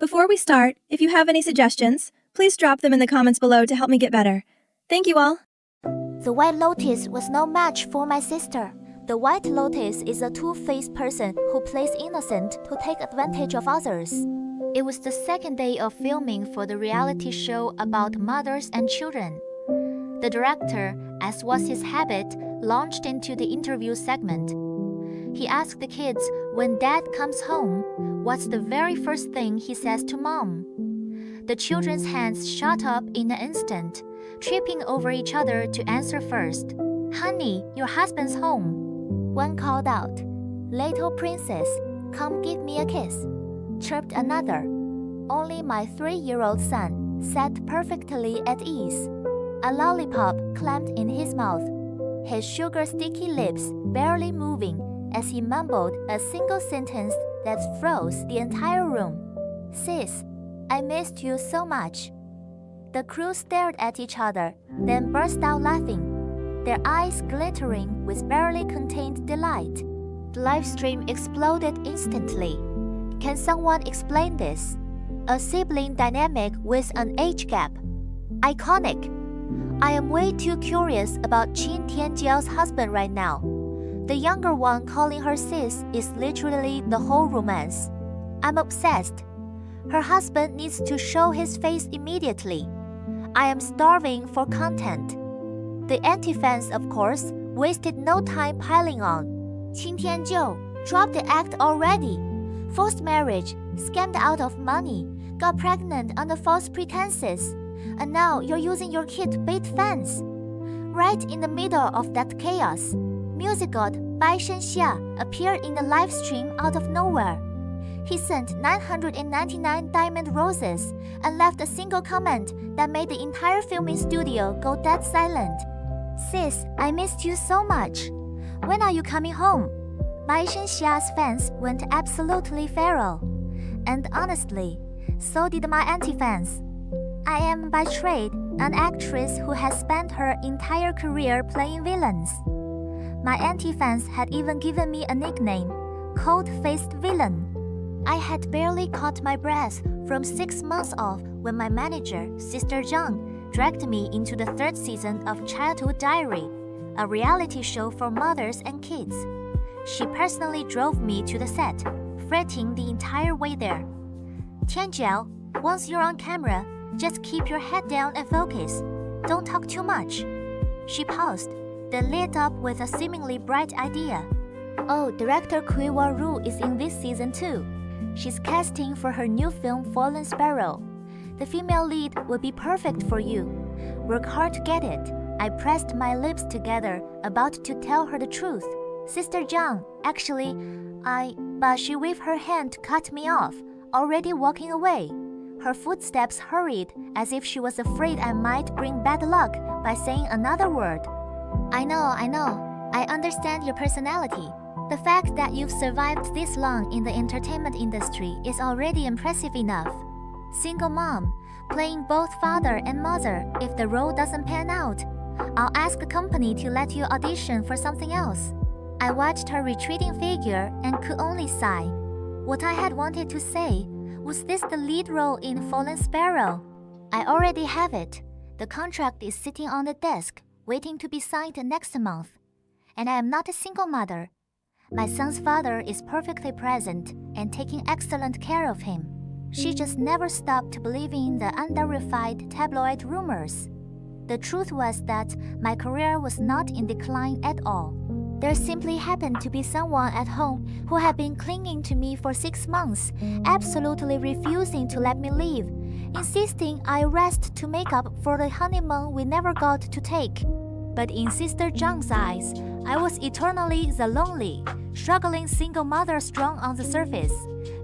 Before we start, if you have any suggestions, please drop them in the comments below to help me get better. Thank you all. The White Lotus was no match for my sister. The White Lotus is a two-faced person who plays innocent to take advantage of others. It was the second day of filming for the reality show about mothers and children. The director, as was his habit, launched into the interview segment. He asked the kids, when dad comes home, what's the very first thing he says to mom? The children's hands shot up in an instant, tripping over each other to answer first. Honey, your husband's home. One called out, Little princess, come give me a kiss. Chirped another. Only my 3-year-old son sat perfectly at ease. A lollipop clamped in his mouth, his sugar-sticky lips barely moving as he mumbled a single sentence that froze the entire room. Sis, I missed you so much. The crew stared at each other, then burst out laughing, their eyes glittering with barely contained delight. The live stream exploded instantly. Can someone explain this? A sibling dynamic with an age gap. Iconic. I am way too curious about Qin Tianjiao's husband right now. The younger one calling her sis is literally the whole romance. I'm obsessed. Her husband needs to show his face immediately. I am starving for content. The anti-fans, of course, wasted no time piling on. Qin Tianjiao, drop the act already. Forced marriage, scammed out of money, got pregnant under false pretenses, and now you're using your kid to bait fans. Right in the middle of that chaos, music god Bai Shen Xia appeared in the live stream out of nowhere. He sent 999 diamond roses and left a single comment that made the entire filming studio go dead silent. Sis, I missed you so much. When are you coming home? Bai Shen Xia's fans went absolutely feral. And honestly, so did my anti-fans. I am by trade an actress who has spent her entire career playing villains. My anti-fans had even given me a nickname, Cold-Faced Villain. I had barely caught my breath from 6 months off when my manager, Sister Zhang, dragged me into the 3rd season of Childhood Diary, a reality show for mothers and kids. She personally drove me to the set, fretting the entire way there. Tianjiao, once you're on camera, just keep your head down and focus. Don't talk too much. She paused, then lit up with a seemingly bright idea. Oh, director Kui Ru is in this season too. She's casting for her new film Fallen Sparrow. The female lead will be perfect for you. Work hard to get it. I pressed my lips together, about to tell her the truth. Sister Zhang, actually, but she waved her hand to cut me off, already walking away. Her footsteps hurried as if she was afraid I might bring bad luck by saying another word. I know. I understand your personality. The fact that you've survived this long in the entertainment industry is already impressive enough. Single mom, playing both father and mother. If the role doesn't pan out, I'll ask the company to let you audition for something else. I watched her retreating figure and could only sigh. What I had wanted to say, was this the lead role in Fallen Sparrow? I already have it. The contract is sitting on the desk, waiting to be signed next month. And I am not a single mother. My son's father is perfectly present and taking excellent care of him. She just never stopped believing the unverified tabloid rumors. The truth was that my career was not in decline at all. There simply happened to be someone at home who had been clinging to me for 6 months, absolutely refusing to let me leave, insisting I rest to make up for the honeymoon we never got to take. But in Sister Zhang's eyes, I was eternally the lonely, struggling single mother strong on the surface,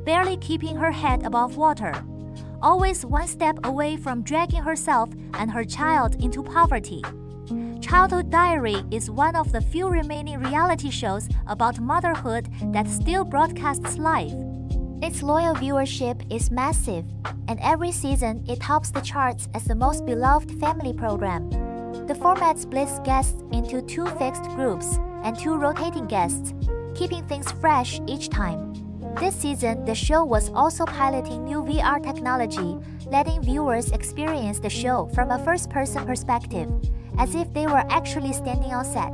barely keeping her head above water, always one step away from dragging herself and her child into poverty. Childhood Diary is one of the few remaining reality shows about motherhood that still broadcasts live. Its loyal viewership is massive, and every season it tops the charts as the most beloved family program. The format splits guests into 2 fixed groups and 2 rotating guests, keeping things fresh each time. This season, the show was also piloting new VR technology, letting viewers experience the show from a first-person perspective, as if they were actually standing on set.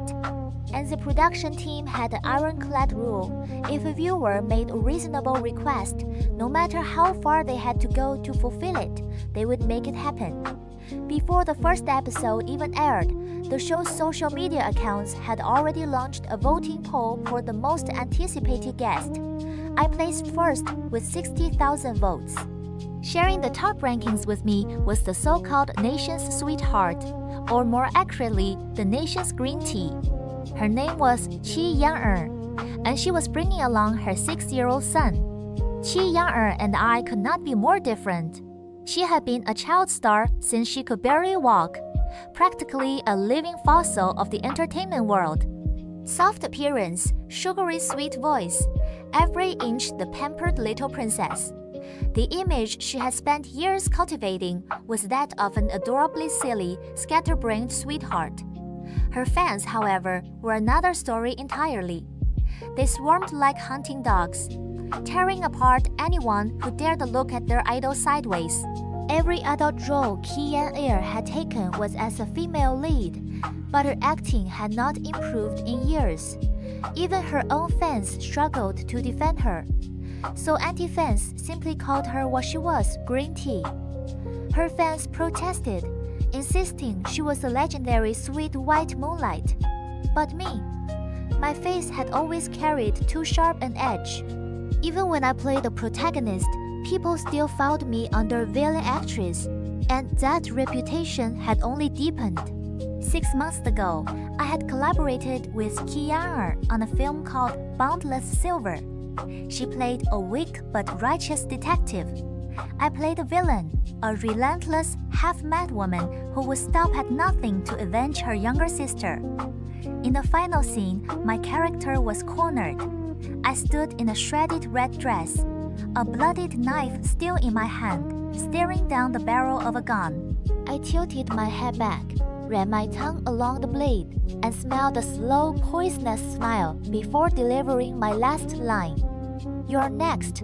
And the production team had an ironclad rule: if a viewer made a reasonable request, no matter how far they had to go to fulfill it, they would make it happen. Before the first episode even aired, the show's social media accounts had already launched a voting poll for the most anticipated guest. I placed first with 60,000 votes. Sharing the top rankings with me was the so-called nation's sweetheart, or more accurately, the nation's green tea. Her name was Qin Tianjiao, and she was bringing along her 6-year-old son. Qin Tianjiao and I could not be more different. She had been a child star since she could barely walk, practically a living fossil of the entertainment world. Soft appearance, sugary sweet voice, every inch the pampered little princess. The image she had spent years cultivating was that of an adorably silly, scatterbrained sweetheart. Her fans, however, were another story entirely. They swarmed like hunting dogs, tearing apart anyone who dared to look at their idol sideways. Every adult role Qin Tianjiao had taken was as a female lead, but her acting had not improved in years. Even her own fans struggled to defend her. So anti-fans simply called her what she was, green tea. Her fans protested, insisting she was the legendary sweet white moonlight. But me, my face had always carried too sharp an edge. Even when I played the protagonist, people still found me under villain actress, and that reputation had only deepened. 6 months ago, I had collaborated with Qin Tianjiao on a film called Boundless Silver. She played a weak but righteous detective. I played a villain, a relentless, half-mad woman who would stop at nothing to avenge her younger sister. In the final scene, my character was cornered. I stood in a shredded red dress, a bloodied knife still in my hand, staring down the barrel of a gun. I tilted my head back, ran my tongue along the blade, and smiled a slow, poisonous smile before delivering my last line. "You're next."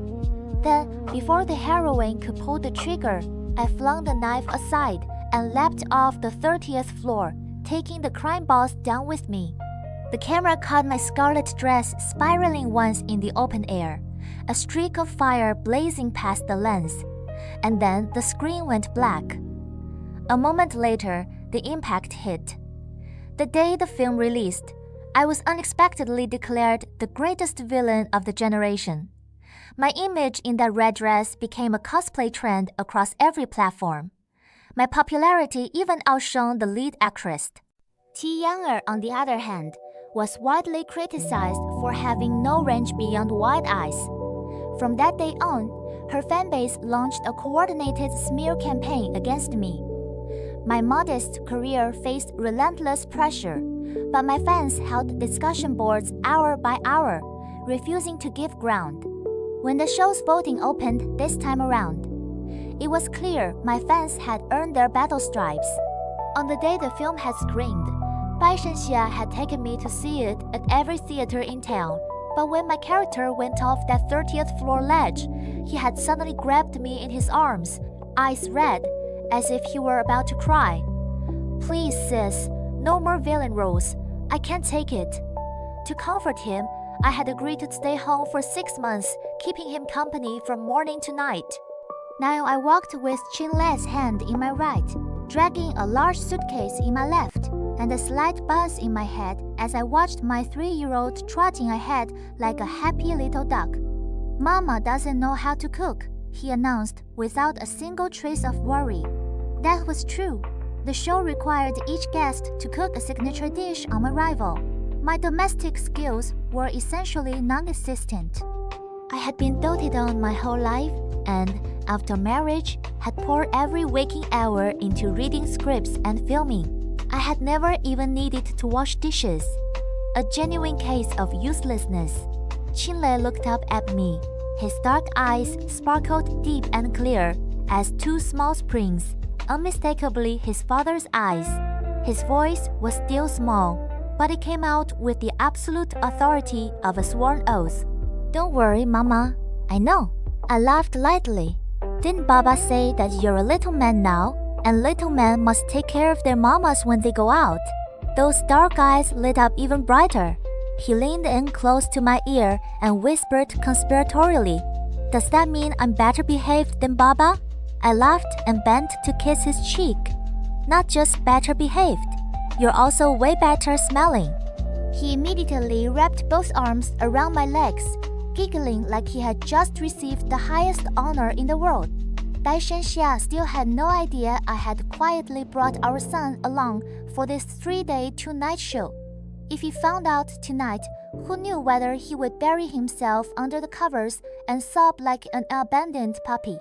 Then, before the heroine could pull the trigger, I flung the knife aside and leapt off the 30th floor, taking the crime boss down with me. The camera caught my scarlet dress spiraling once in the open air, a streak of fire blazing past the lens, and then the screen went black. A moment later, the impact hit. The day the film released, I was unexpectedly declared the greatest villain of the generation. My image in that red dress became a cosplay trend across every platform. My popularity even outshone the lead actress. Qin Tianjiao, on the other hand, was widely criticized for having no range beyond wide eyes. From that day on, her fanbase launched a coordinated smear campaign against me. My modest career faced relentless pressure, but my fans held discussion boards hour by hour, refusing to give ground. When the show's voting opened this time around, it was clear my fans had earned their battle stripes. On the day the film had screened, Bai Shen Xia had taken me to see it at every theater in town, but when my character went off that 30th floor ledge, he had suddenly grabbed me in his arms, eyes red, as if he were about to cry. "Please, sis, no more villain roles. I can't take it." To comfort him, I had agreed to stay home for 6 months, keeping him company from morning to night. Now I walked with chinless hand in my right, dragging a large suitcase in my left, and a slight buzz in my head as I watched my 3-year-old trotting ahead like a happy little duck. "Mama doesn't know how to cook," he announced without a single trace of worry. That was true. The show required each guest to cook a signature dish on arrival. My domestic skills were essentially non-existent. I had been doted on my whole life, and after marriage, had poured every waking hour into reading scripts and filming. I had never even needed to wash dishes. A genuine case of uselessness. Qinlei looked up at me. His dark eyes sparkled deep and clear as 2 small springs, unmistakably his father's eyes. His voice was still small, but it came out with the absolute authority of a sworn oath. "Don't worry, Mama. I know. I laughed lightly. Didn't Baba say that you're a little man now, and little men must take care of their mamas when they go out? Those dark eyes lit up even brighter. He leaned in close to my ear and whispered conspiratorially, "Does that mean I'm better behaved than Baba?" I laughed and bent to kiss his cheek. "Not just better behaved, you're also way better smelling." He immediately wrapped both arms around my legs, giggling like he had just received the highest honor in the world. Bai Shen Xia still had no idea I had quietly brought our son along for this 3-day, 2-night show. If he found out tonight, who knew whether he would bury himself under the covers and sob like an abandoned puppy.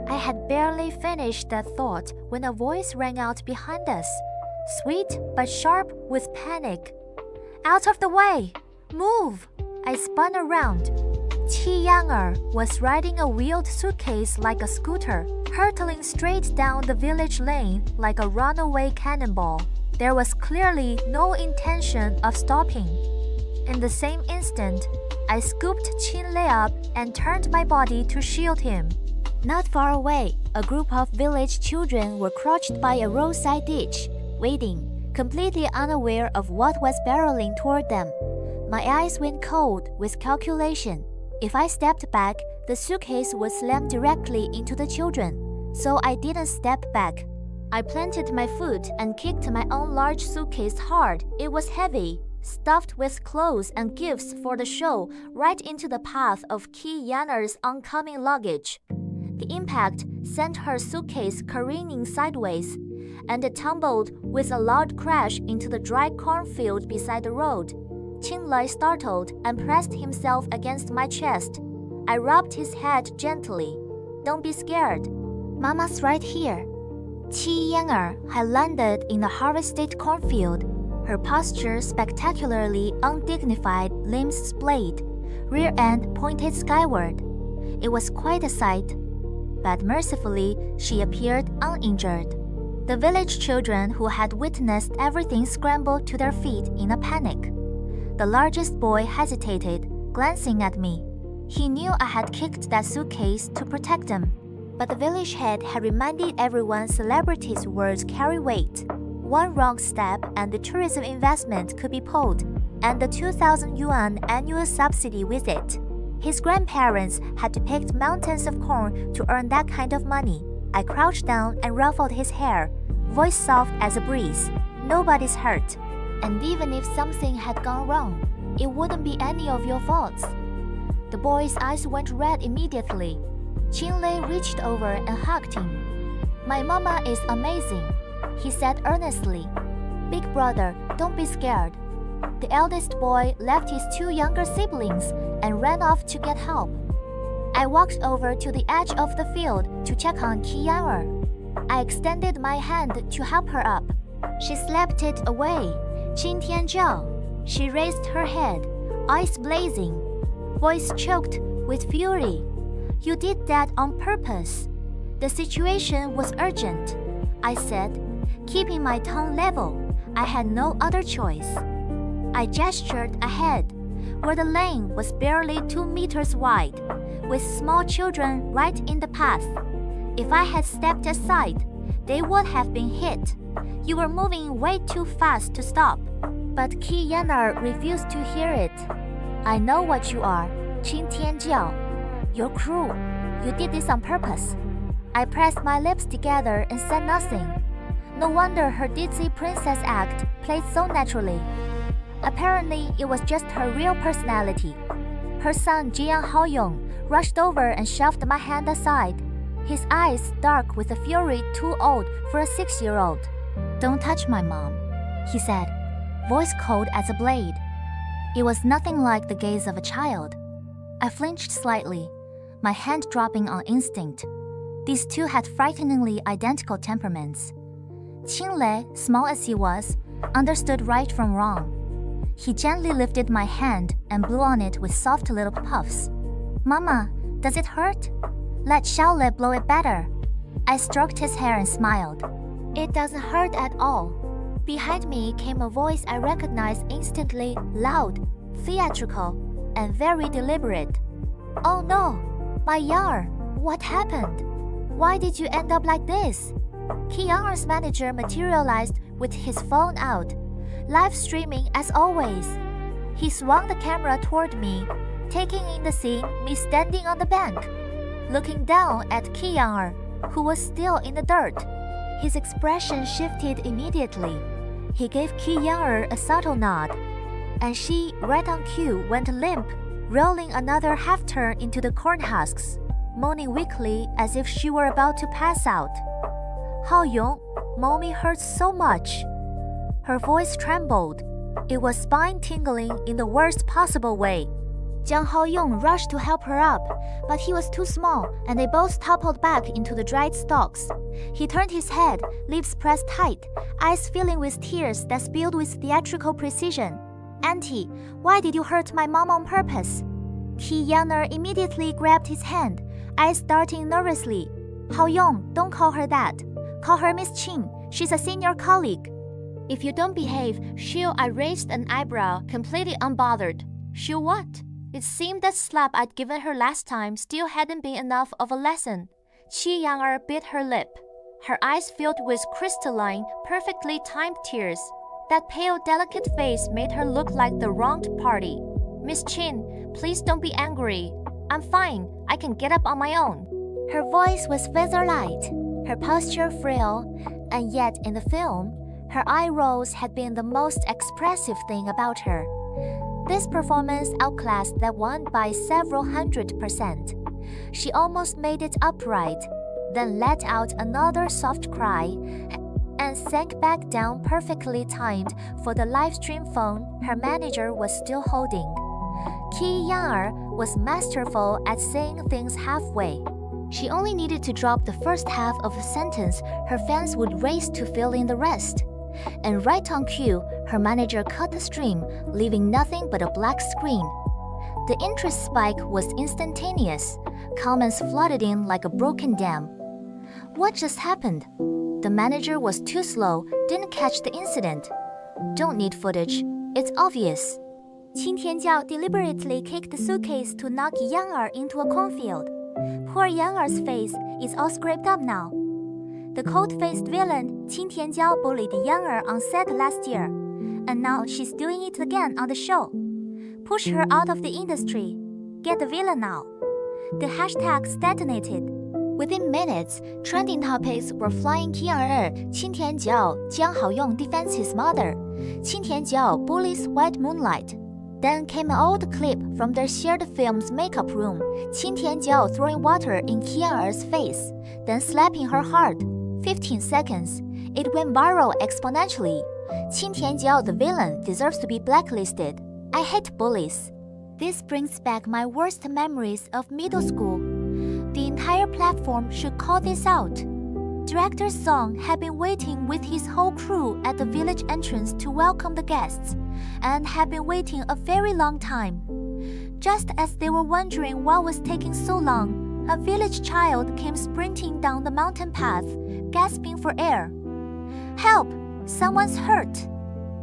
I had barely finished that thought when a voice rang out behind us, sweet but sharp with panic. "Out of the way! Move!" I spun around. Qi Yan'er was riding a wheeled suitcase like a scooter, hurtling straight down the village lane like a runaway cannonball. There was clearly no intention of stopping. In the same instant, I scooped Qin Lei up and turned my body to shield him. Not far away, a group of village children were crouched by a roadside ditch, waiting, completely unaware of what was barreling toward them. My eyes went cold with calculation. If I stepped back, the suitcase would slam directly into the children, so I didn't step back. I planted my foot and kicked my own large suitcase hard. It was heavy, stuffed with clothes and gifts for the show, right into the path of Qi Yan'er's oncoming luggage. The impact sent her suitcase careening sideways, and it tumbled with a loud crash into the dry cornfield beside the road. Qin Lei startled and pressed himself against my chest. I rubbed his head gently. "Don't be scared. Mama's right here." Qi Yan'er had landed in the harvested cornfield, her posture spectacularly undignified, limbs splayed, rear end pointed skyward. It was quite a sight, but mercifully she appeared uninjured. The village children who had witnessed everything scrambled to their feet in a panic. The largest boy hesitated, glancing at me. He knew I had kicked that suitcase to protect him, but the village head had reminded everyone celebrities' words carry weight. One wrong step and the tourism investment could be pulled, and the 2,000 yuan annual subsidy with it. His grandparents had to pick mountains of corn to earn that kind of money. I crouched down and ruffled his hair, voice soft as a breeze. "Nobody's hurt. And even if something had gone wrong, it wouldn't be any of your faults." The boy's eyes went red immediately. Qin Lei reached over and hugged him. "My mama is amazing," he said earnestly. "Big brother, don't be scared." The eldest boy left his 2 younger siblings and ran off to get help. I walked over to the edge of the field to check on Qi Yan'er. I extended my hand to help her up. She slapped it away. "Qin Tianjiao." She raised her head, eyes blazing, voice choked with fury. "You did that on purpose." "The situation was urgent," I said, keeping my tone level. I had no other choice. I gestured ahead, where the lane was barely 2 meters wide, with small children right in the path. If I had stepped aside, they would have been hit. "You were moving way too fast to stop." But Qi Yan'er refused to hear it. "I know what you are, Qin Tianjiao. You're cruel. You did this on purpose." I pressed my lips together and said nothing. No wonder her ditzy princess act played so naturally. Apparently, it was just her real personality. Her son Jian Haoyong rushed over and shoved my hand aside, his eyes dark with a fury too old for a 6-year-old. "Don't touch my mom," he said, voice cold as a blade. It was nothing like the gaze of a child. I flinched slightly, my hand dropping on instinct. These two had frighteningly identical temperaments. Qin Lei, small as he was, understood right from wrong. He gently lifted my hand and blew on it with soft little puffs. "Mama, does it hurt? Let Xiaolei blow it better." I stroked his hair and smiled. "It doesn't hurt at all." Behind me came a voice I recognized instantly, loud, theatrical, and very deliberate. "Oh no, My Yang, what happened? Why did you end up like this? Qin Tianjiao's manager materialized with his phone out, live streaming as always. He swung the camera toward me, taking in the scene me standing on the bank, looking down at Qin Tianjiao, who was still in the dirt. His expression shifted immediately. He gave Qin Tianjiao a subtle nod, and she, right on cue, went limp, rolling another half turn into the corn husks, moaning weakly as if she were about to pass out. Hao Yong, Mommy hurts so much. Her voice trembled. It was spine-tingling in the worst possible way. Jiang Haoyong rushed to help her up, but he was too small, and they both toppled back into the dried stalks. He turned his head, lips pressed tight, eyes filling with tears that spilled with theatrical precision. Auntie, why did you hurt my mom on purpose? Qi Yanger immediately grabbed his hand, eyes darting nervously. Haoyong, don't call her that. Call her Miss Qin. She's a senior colleague. If you don't behave, I raised an eyebrow, completely unbothered. She'll what? It seemed that slap I'd given her last time still hadn't been enough of a lesson. Qi Yanger bit her lip. Her eyes filled with crystalline, perfectly timed tears. That pale, delicate face made her look like the wronged party. Miss Qin, please don't be angry. I'm fine. I can get up on my own. Her voice was feather light, her posture frail, and yet in the film, her eye rolls had been the most expressive thing about her. This performance outclassed that one by several 100%. She almost made it upright, then let out another soft cry, and sank back down perfectly timed for the live stream phone her manager was still holding. Qi Yanger was masterful at saying things halfway. She only needed to drop the first half of a sentence her fans would race to fill in the rest. And right on cue, her manager cut the stream, leaving nothing but a black screen. The interest spike was instantaneous. Comments flooded in like a broken dam. What just happened? The manager was too slow, didn't catch the incident. Don't need footage. It's obvious. Qin Tianjiao deliberately kicked the suitcase to knock Yanger into a cornfield. Poor Yanger's face is all scraped up now. The cold-faced villain Qin Tianjiao bullied Yanger on set last year, and now she's doing it again on the show. Push her out of the industry. Get the villain now. The hashtags detonated. Within minutes, trending topics were flying Qin Tianjiao, Jiang Haoyong defends his mother. Qin Tianjiao bullies white moonlight. Then came an old clip from their shared film's makeup room, Qin Tianjiao throwing water in Qian's face, then slapping her hard. 15 seconds. It went viral exponentially. Qin Tianjiao, the villain, deserves to be blacklisted. I hate bullies. This brings back my worst memories of middle school. The entire platform should call this out. Director Song had been waiting with his whole crew at the village entrance to welcome the guests, and had been waiting a very long time. Just as they were wondering what was taking so long, a village child came sprinting down the mountain path, gasping for air. Help! Someone's hurt!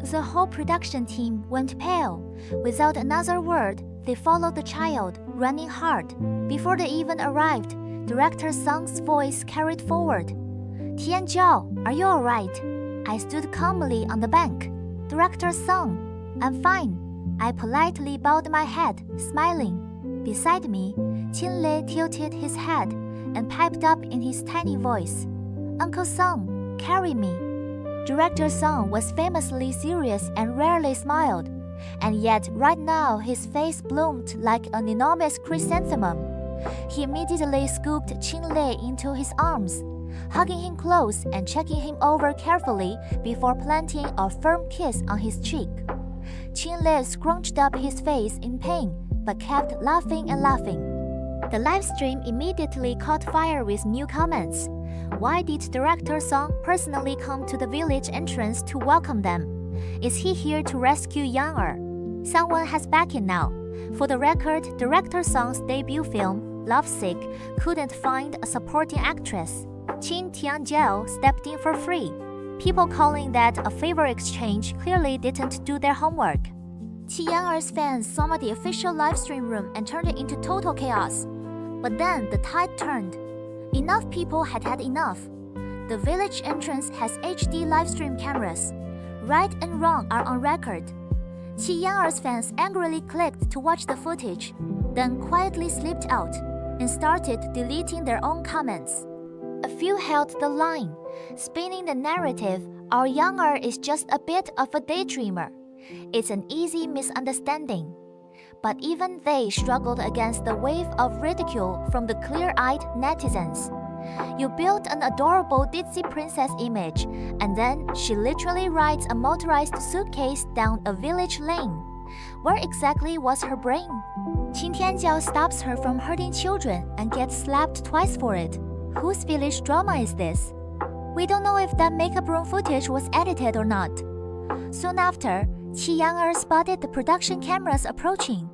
The whole production team went pale. Without another word, they followed the child, running hard. Before they even arrived, Director Song's voice carried forward. Tianjiao, are you alright? I stood calmly on the bank. Director Song, I'm fine. I politely bowed my head, smiling. Beside me, Qin Lei tilted his head and piped up in his tiny voice. Uncle Song, carry me. Director Song was famously serious and rarely smiled, and yet right now his face bloomed like an enormous chrysanthemum. He immediately scooped Qin Lei into his arms, hugging him close and checking him over carefully before planting a firm kiss on his cheek. Qin Lei scrunched up his face in pain, but kept laughing and laughing. The live stream immediately caught fire with new comments. Why did Director Song personally come to the village entrance to welcome them? Is he here to rescue Yanger? Someone has backing now. For the record, Director Song's debut film, Lovesick, couldn't find a supporting actress. Qin Tianjiao stepped in for free. People calling that a favor exchange clearly didn't do their homework. Qi Yanger's fans stormed the official livestream room and turned it into total chaos. But then the tide turned. Enough people had had enough. The village entrance has HD livestream cameras. Right and wrong are on record. Qi Yan'er's fans angrily clicked to watch the footage, then quietly slipped out and started deleting their own comments. A few held the line, spinning the narrative our Yan'er is just a bit of a daydreamer. It's an easy misunderstanding. But even they struggled against the wave of ridicule from the clear-eyed netizens. You built an adorable ditzy princess image, and then she literally rides a motorized suitcase down a village lane. Where exactly was her brain? Qin Tianjiao stops her from hurting children and gets slapped twice for it. Whose village drama is this? We don't know if that makeup room footage was edited or not. Soon after, Qi Yan'er spotted the production cameras approaching.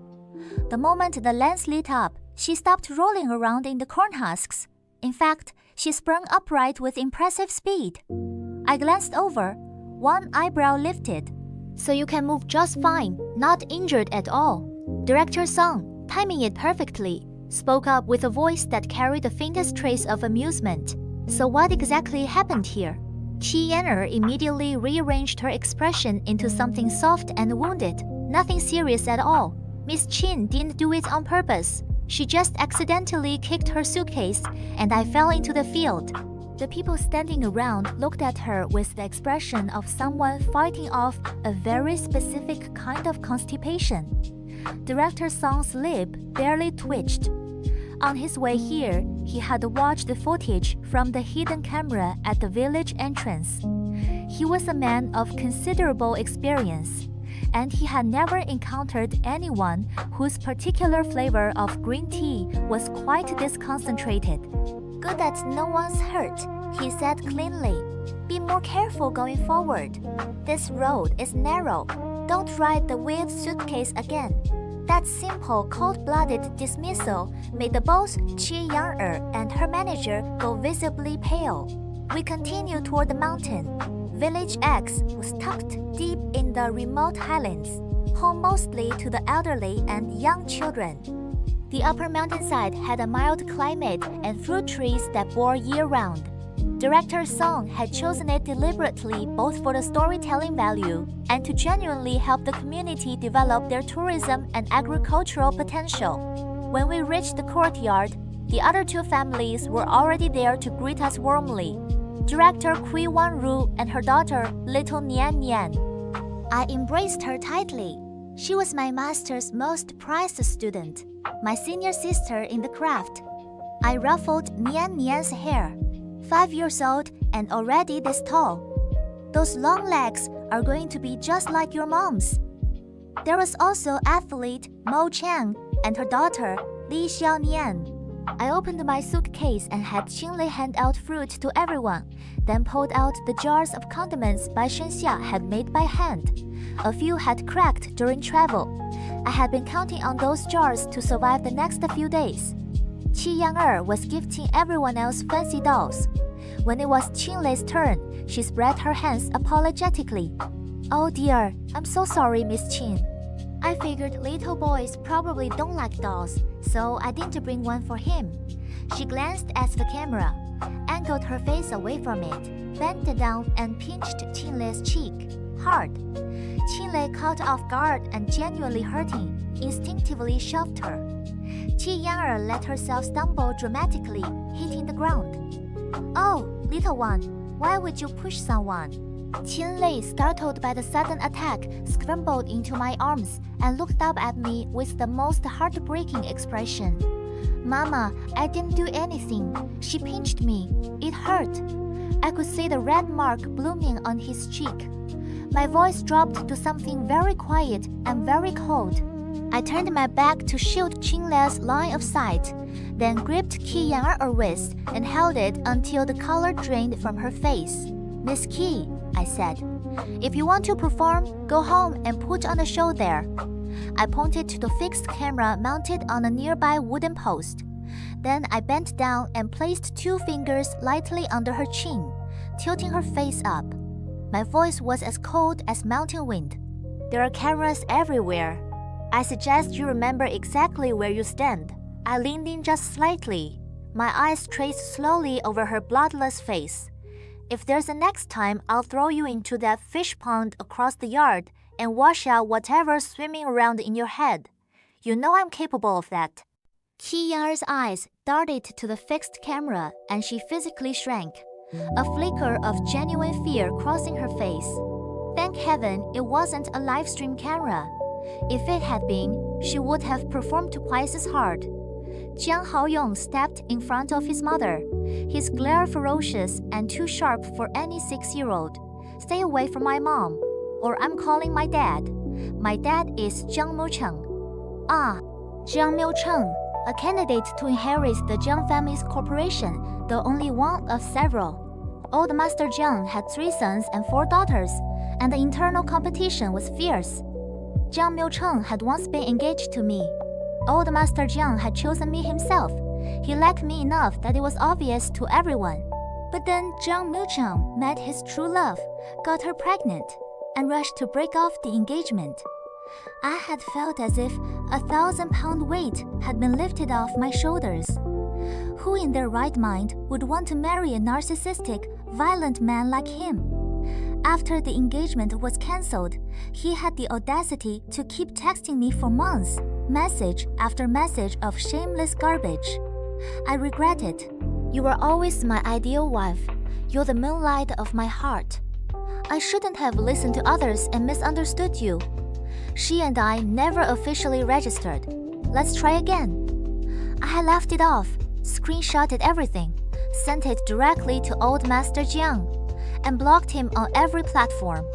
The moment the lens lit up, she stopped rolling around in the corn husks. In fact, she sprung upright with impressive speed. I glanced over, one eyebrow lifted. So you can move just fine, not injured at all. Director Song, timing it perfectly, spoke up with a voice that carried the faintest trace of amusement. So what exactly happened here? Qi Yan'er immediately rearranged her expression into something soft and wounded. Nothing serious at all. Miss Qin didn't do it on purpose. She just accidentally kicked her suitcase, and I fell into the field. The people standing around looked at her with the expression of someone fighting off a very specific kind of constipation. Director Song's lip barely twitched. On his way here, he had watched the footage from the hidden camera at the village entrance. He was a man of considerable experience, and he had never encountered anyone whose particular flavor of green tea was quite this concentrated. Good that no one's hurt, he said cleanly. Be more careful going forward. This road is narrow. Don't ride the weird suitcase again. That simple, cold-blooded dismissal made the boss, Qi Yan'er, and her manager go visibly pale. We continued toward the mountain. Village X was tucked deep in the remote highlands, home mostly to the elderly and young children. The upper mountainside had a mild climate and fruit trees that bore year-round. Director Song had chosen it deliberately both for the storytelling value and to genuinely help the community develop their tourism and agricultural potential. When we reached the courtyard, the other two families were already there to greet us warmly. Director Kui Wanru and her daughter, little Nian Nian. I embraced her tightly. She was my master's most prized student, my senior sister in the craft. I ruffled Nian Nian's hair. 5 years old and already this tall. Those long legs are going to be just like your mom's. There was also athlete Mo Chang and her daughter Li Xiaonian. I opened my suitcase and had Qinlei hand out fruit to everyone, then pulled out the jars of condiments Bai Shen Xia had made by hand. A few had cracked during travel. I had been counting on those jars to survive the next few days. Qi Yan'er was gifting everyone else fancy dolls. When it was Qinlei's turn, she spread her hands apologetically. Oh dear, I'm so sorry, Miss Qin. I figured little boys probably don't like dolls, so I didn't bring one for him. She glanced at the camera, angled her face away from it, bent down and pinched Qinlei's cheek, hard. Qinlei, caught off guard and genuinely hurting, instinctively shoved her. Qi Yan'er let herself stumble dramatically, hitting the ground. Oh, little one, why would you push someone? Qinlei, startled by the sudden attack, scrambled into my arms and looked up at me with the most heartbreaking expression. Mama, I didn't do anything. She pinched me. It hurt. I could see the red mark blooming on his cheek. My voice dropped to something very quiet and very cold. I turned my back to shield Qinlei's line of sight, then gripped Qi Yan'er's wrist and held it until the color drained from her face. Miss Qi, I said, if you want to perform, go home and put on a show there. I pointed to the fixed camera mounted on a nearby wooden post. Then I bent down and placed 2 fingers lightly under her chin, tilting her face up. My voice was as cold as mountain wind. There are cameras everywhere. I suggest you remember exactly where you stand. I leaned in just slightly. My eyes traced slowly over her bloodless face. If there's a next time, I'll throw you into that fish pond across the yard and wash out whatever's swimming around in your head. You know I'm capable of that. Qi Yan'er's eyes darted to the fixed camera and she physically shrank, a flicker of genuine fear crossing her face. Thank heaven it wasn't a live stream camera. If it had been, she would have performed twice as hard. Jiang Haoyong stepped in front of his mother, his glare ferocious and too sharp for any 6-year-old. Stay away from my mom, or I'm calling my dad. My dad is Jiang Miucheng. Jiang Miucheng, a candidate to inherit the Jiang family's corporation, the only one of several. Old Master Jiang had 3 sons and 4 daughters, and the internal competition was fierce. Jiang Miucheng had once been engaged to me. Old Master Jiang had chosen me himself. He liked me enough that it was obvious to everyone. But then Jiang Miucheng met his true love, got her pregnant, and rushed to break off the engagement. I had felt as if a 1,000-pound weight had been lifted off my shoulders. Who in their right mind would want to marry a narcissistic, violent man like him? After the engagement was cancelled, he had the audacity to keep texting me for months, message after message of shameless garbage. I regret it. You were always my ideal wife. You're the moonlight of my heart. I shouldn't have listened to others and misunderstood you. She and I never officially registered. Let's try again. I had laughed it off, screenshotted everything, sent it directly to Old Master Jiang, and blocked him on every platform.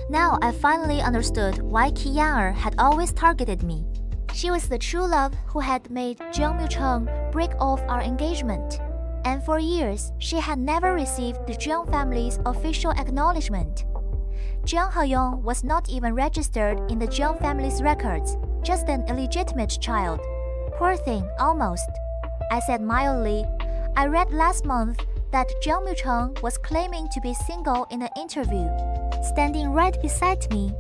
Now I finally understood why Qi Yan'er had always targeted me. She was the true love who had made Jiang Miucheng break off our engagement. And for years, she had never received the Jiang family's official acknowledgement. Jiang Haoyong was not even registered in the Jiang family's records, just an illegitimate child. Poor thing, almost. I said mildly. I read last month that Jiang Miucheng was claiming to be single in an interview. Standing right beside me,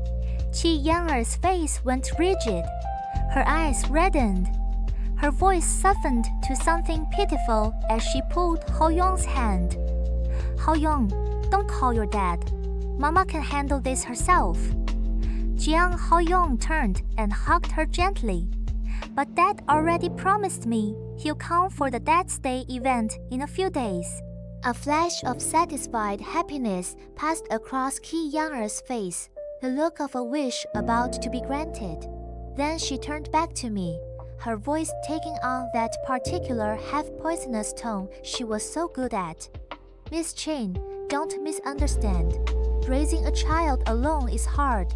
Qi Yan'er's face went rigid. Her eyes reddened. Her voice softened to something pitiful as she pulled Haoyong's hand. Haoyong, don't call your dad. Mama can handle this herself. Jiang Haoyong turned and hugged her gently. But Dad already promised me he'll come for the Dad's Day event in a few days. A flash of satisfied happiness passed across Qi Yan'er's face, the look of a wish about to be granted. Then she turned back to me, her voice taking on that particular half-poisonous tone she was so good at. Miss Chen, don't misunderstand. Raising a child alone is hard.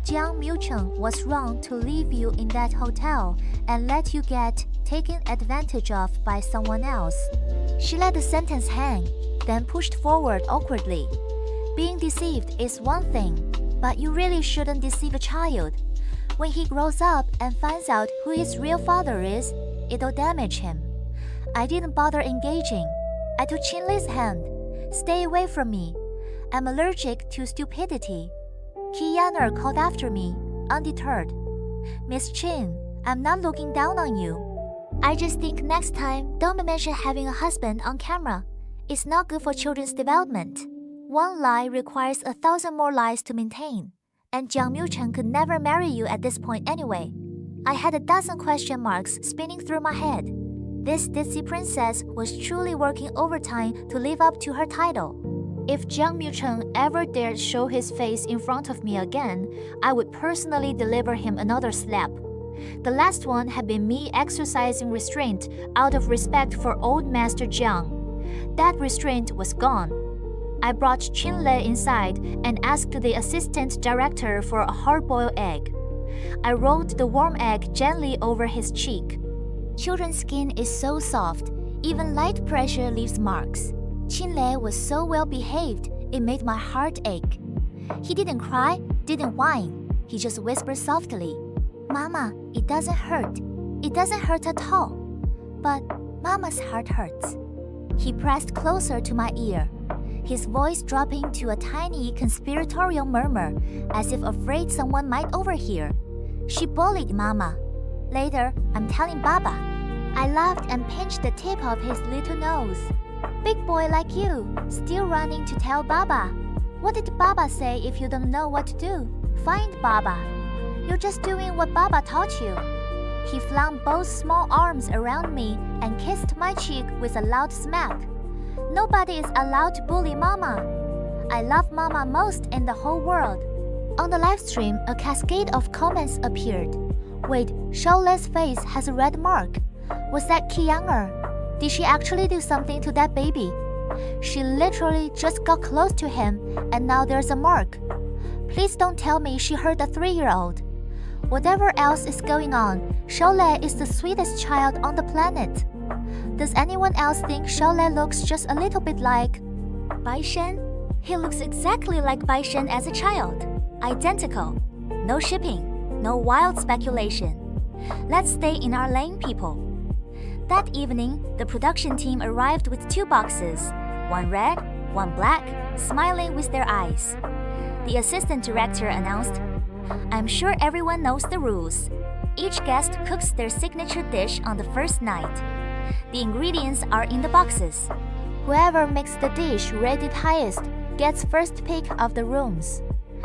Jiang Miucheng was wrong to leave you in that hotel and let you get taken advantage of by someone else. She let the sentence hang, then pushed forward awkwardly. Being deceived is one thing, but you really shouldn't deceive a child. When he grows up and finds out who his real father is, it'll damage him. I didn't bother engaging. I took Qin Li's hand. Stay away from me. I'm allergic to stupidity. Qi Yan'er called after me, undeterred. Miss Qin, I'm not looking down on you. I just think next time, don't mention having a husband on camera. It's not good for children's development. One lie requires 1,000 more lies to maintain. And Jiang Miucheng could never marry you at this point anyway. I had a dozen question marks spinning through my head. This ditzy princess was truly working overtime to live up to her title. If Jiang Miucheng ever dared show his face in front of me again, I would personally deliver him another slap. The last one had been me exercising restraint out of respect for old Master Jiang. That restraint was gone. I brought Qin Li inside and asked the assistant director for a hard-boiled egg. I rolled the warm egg gently over his cheek. Children's skin is so soft, even light pressure leaves marks. Qin Li was so well behaved, it made my heart ache. He didn't cry, didn't whine. He just whispered softly, "Mama, it doesn't hurt. It doesn't hurt at all. But Mama's heart hurts." He pressed closer to my ear, his voice dropping to a tiny conspiratorial murmur, as if afraid someone might overhear. "She bullied Mama. Later, I'm telling Baba." I laughed and pinched the tip of his little nose. Big boy like you, still running to tell Baba. What did Baba say if you don't know what to do? Find Baba. You're just doing what Baba taught you. He flung both small arms around me and kissed my cheek with a loud smack. Nobody is allowed to bully Mama. I love Mama most in the whole world. On the live stream, a cascade of comments appeared. Wait, Showle's face has a red mark. Was that Qiang? Did she actually do something to that baby? She literally just got close to him and now there's a mark. Please don't tell me she hurt a 3-year-old. Whatever else is going on, Showle is the sweetest child on the planet. Does anyone else think Showle looks just a little bit like Bai Shen? He looks exactly like Bai Shen as a child. Identical. No shipping. No wild speculation. Let's stay in our lane, people. That evening, the production team arrived with 2 boxes, one red, one black, smiling with their eyes. The assistant director announced, I'm sure everyone knows the rules. Each guest cooks their signature dish on the first night. The ingredients are in the boxes. Whoever makes the dish rated highest gets first pick of the rooms.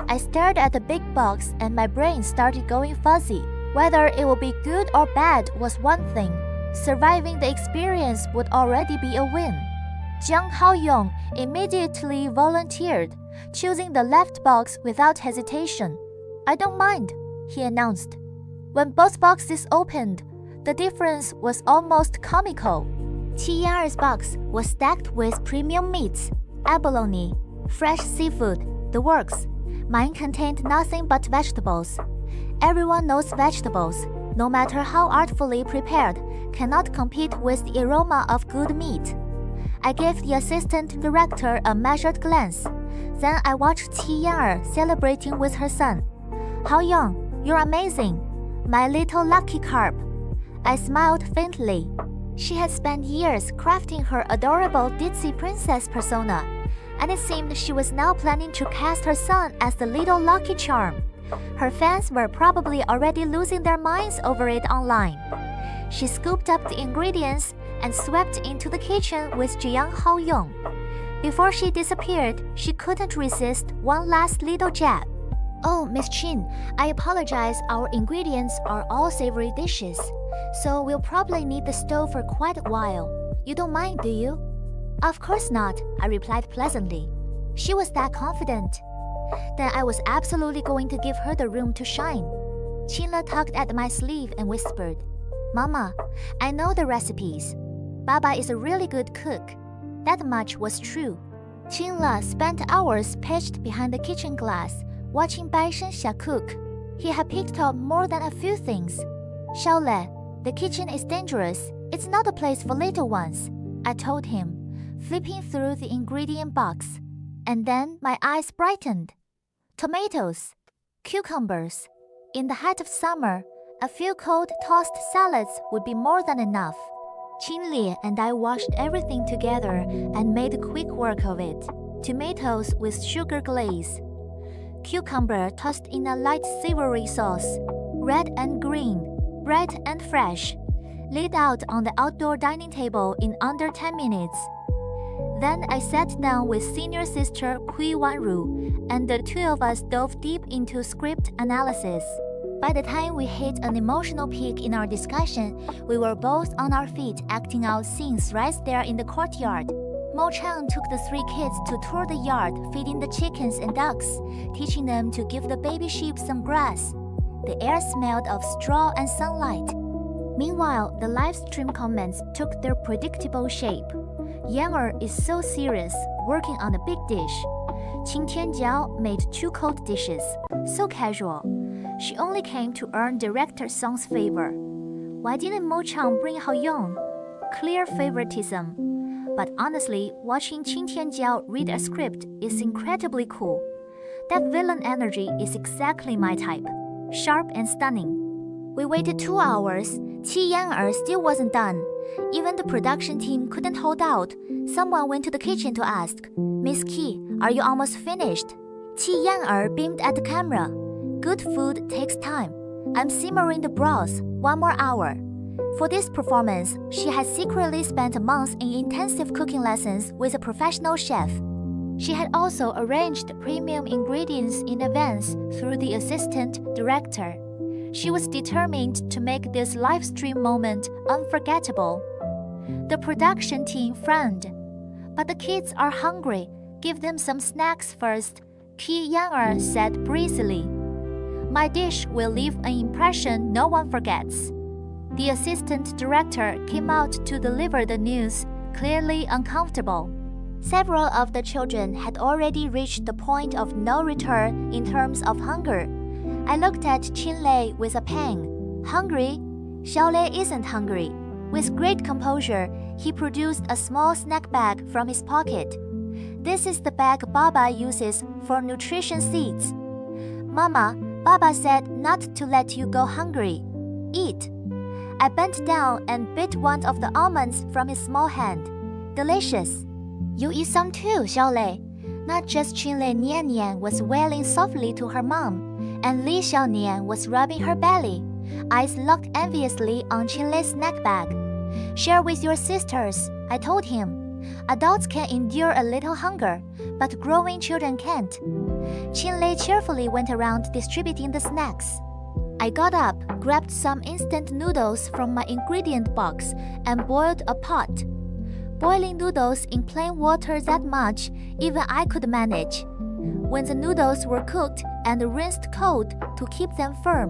I stared at the big box and my brain started going fuzzy. Whether it would be good or bad was one thing. Surviving the experience would already be a win. Jiang Haoyong immediately volunteered, choosing the left box without hesitation. I don't mind, he announced. When both boxes opened, the difference was almost comical. Qiang's box was stacked with premium meats, abalone, fresh seafood, the works. Mine contained nothing but vegetables. Everyone knows vegetables, no matter how artfully prepared, cannot compete with the aroma of good meat. I gave the assistant director a measured glance. Then I watched Qiang celebrating with her son. Haoyong, you're amazing. My little lucky carp. I smiled faintly. She had spent years crafting her adorable ditzy princess persona, and it seemed she was now planning to cast her son as the little lucky charm. Her fans were probably already losing their minds over it online. She scooped up the ingredients and swept into the kitchen with Jiang Haoyong. Before she disappeared, she couldn't resist one last little jab. Oh, Miss Qin, I apologize, our ingredients are all savory dishes, so we'll probably need the stove for quite a while. You don't mind, do you? Of course not, I replied pleasantly. She was that confident. Then I was absolutely going to give her the room to shine. Qinle tugged at my sleeve and whispered, Mama, I know the recipes. Baba is a really good cook. That much was true. Qinle spent hours perched behind the kitchen glass, watching Bai Shen Xia cook. He had picked up more than a few things. Showle, the kitchen is dangerous. It's not a place for little ones, I told him, flipping through the ingredient box. And then my eyes brightened. Tomatoes, cucumbers. In the height of summer, a few cold tossed salads would be more than enough. Qinli and I washed everything together and made quick work of it. Tomatoes with sugar glaze. Cucumber tossed in a light savory sauce. Red and green, bright and fresh. Laid out on the outdoor dining table in under 10 minutes. Then I sat down with senior sister Hui Wanru, and the 2 of us dove deep into script analysis. By the time we hit an emotional peak in our discussion, we were both on our feet acting out scenes right there in the courtyard. Mo Chang took the 3 kids to tour the yard, feeding the chickens and ducks, teaching them to give the baby sheep some grass. The air smelled of straw and sunlight. Meanwhile, the live stream comments took their predictable shape. Yang is so serious, working on a big dish. Qin Tianjiao made 2 cold dishes, so casual. She only came to earn director Song's favor. Why didn't Mo Chang bring Haoyong? Clear favoritism. But honestly, watching Qin Tianjiao read a script is incredibly cool. That villain energy is exactly my type. Sharp and stunning. We waited 2 hours. Qi Yang still wasn't done. Even the production team couldn't hold out. Someone went to the kitchen to ask, Miss Qi, are you almost finished? Qi Yang beamed at the camera. Good food takes time. I'm simmering the broth. 1 more hour. For this performance, she had secretly spent months in intensive cooking lessons with a professional chef. She had also arranged premium ingredients in advance through the assistant director. She was determined to make this live stream moment unforgettable. The production team frowned. "But the kids are hungry. Give them some snacks first," Qin Tianjiao said breezily. "My dish will leave an impression no one forgets." The assistant director came out to deliver the news, clearly uncomfortable. Several of the children had already reached the point of no return in terms of hunger. I looked at Qinlei with a pang. "Hungry? Xiaolei isn't hungry." With great composure, he produced a small snack bag from his pocket. "This is the bag Baba uses for nutrition seeds. Mama, Baba said not to let you go hungry. Eat." I bent down and bit one of the almonds from his small hand. Delicious. "You eat some too, Xiaolei." Not just Qinlei Nian was wailing softly to her mom, and Li Xiaonian was rubbing her belly, eyes locked enviously on Qinlei's snack bag. "Share with your sisters," I told him. "Adults can endure a little hunger, but growing children can't." Qinlei cheerfully went around distributing the snacks. I got up, grabbed some instant noodles from my ingredient box, and boiled a pot. Boiling noodles in plain water that much, even I could manage. When the noodles were cooked and rinsed cold to keep them firm,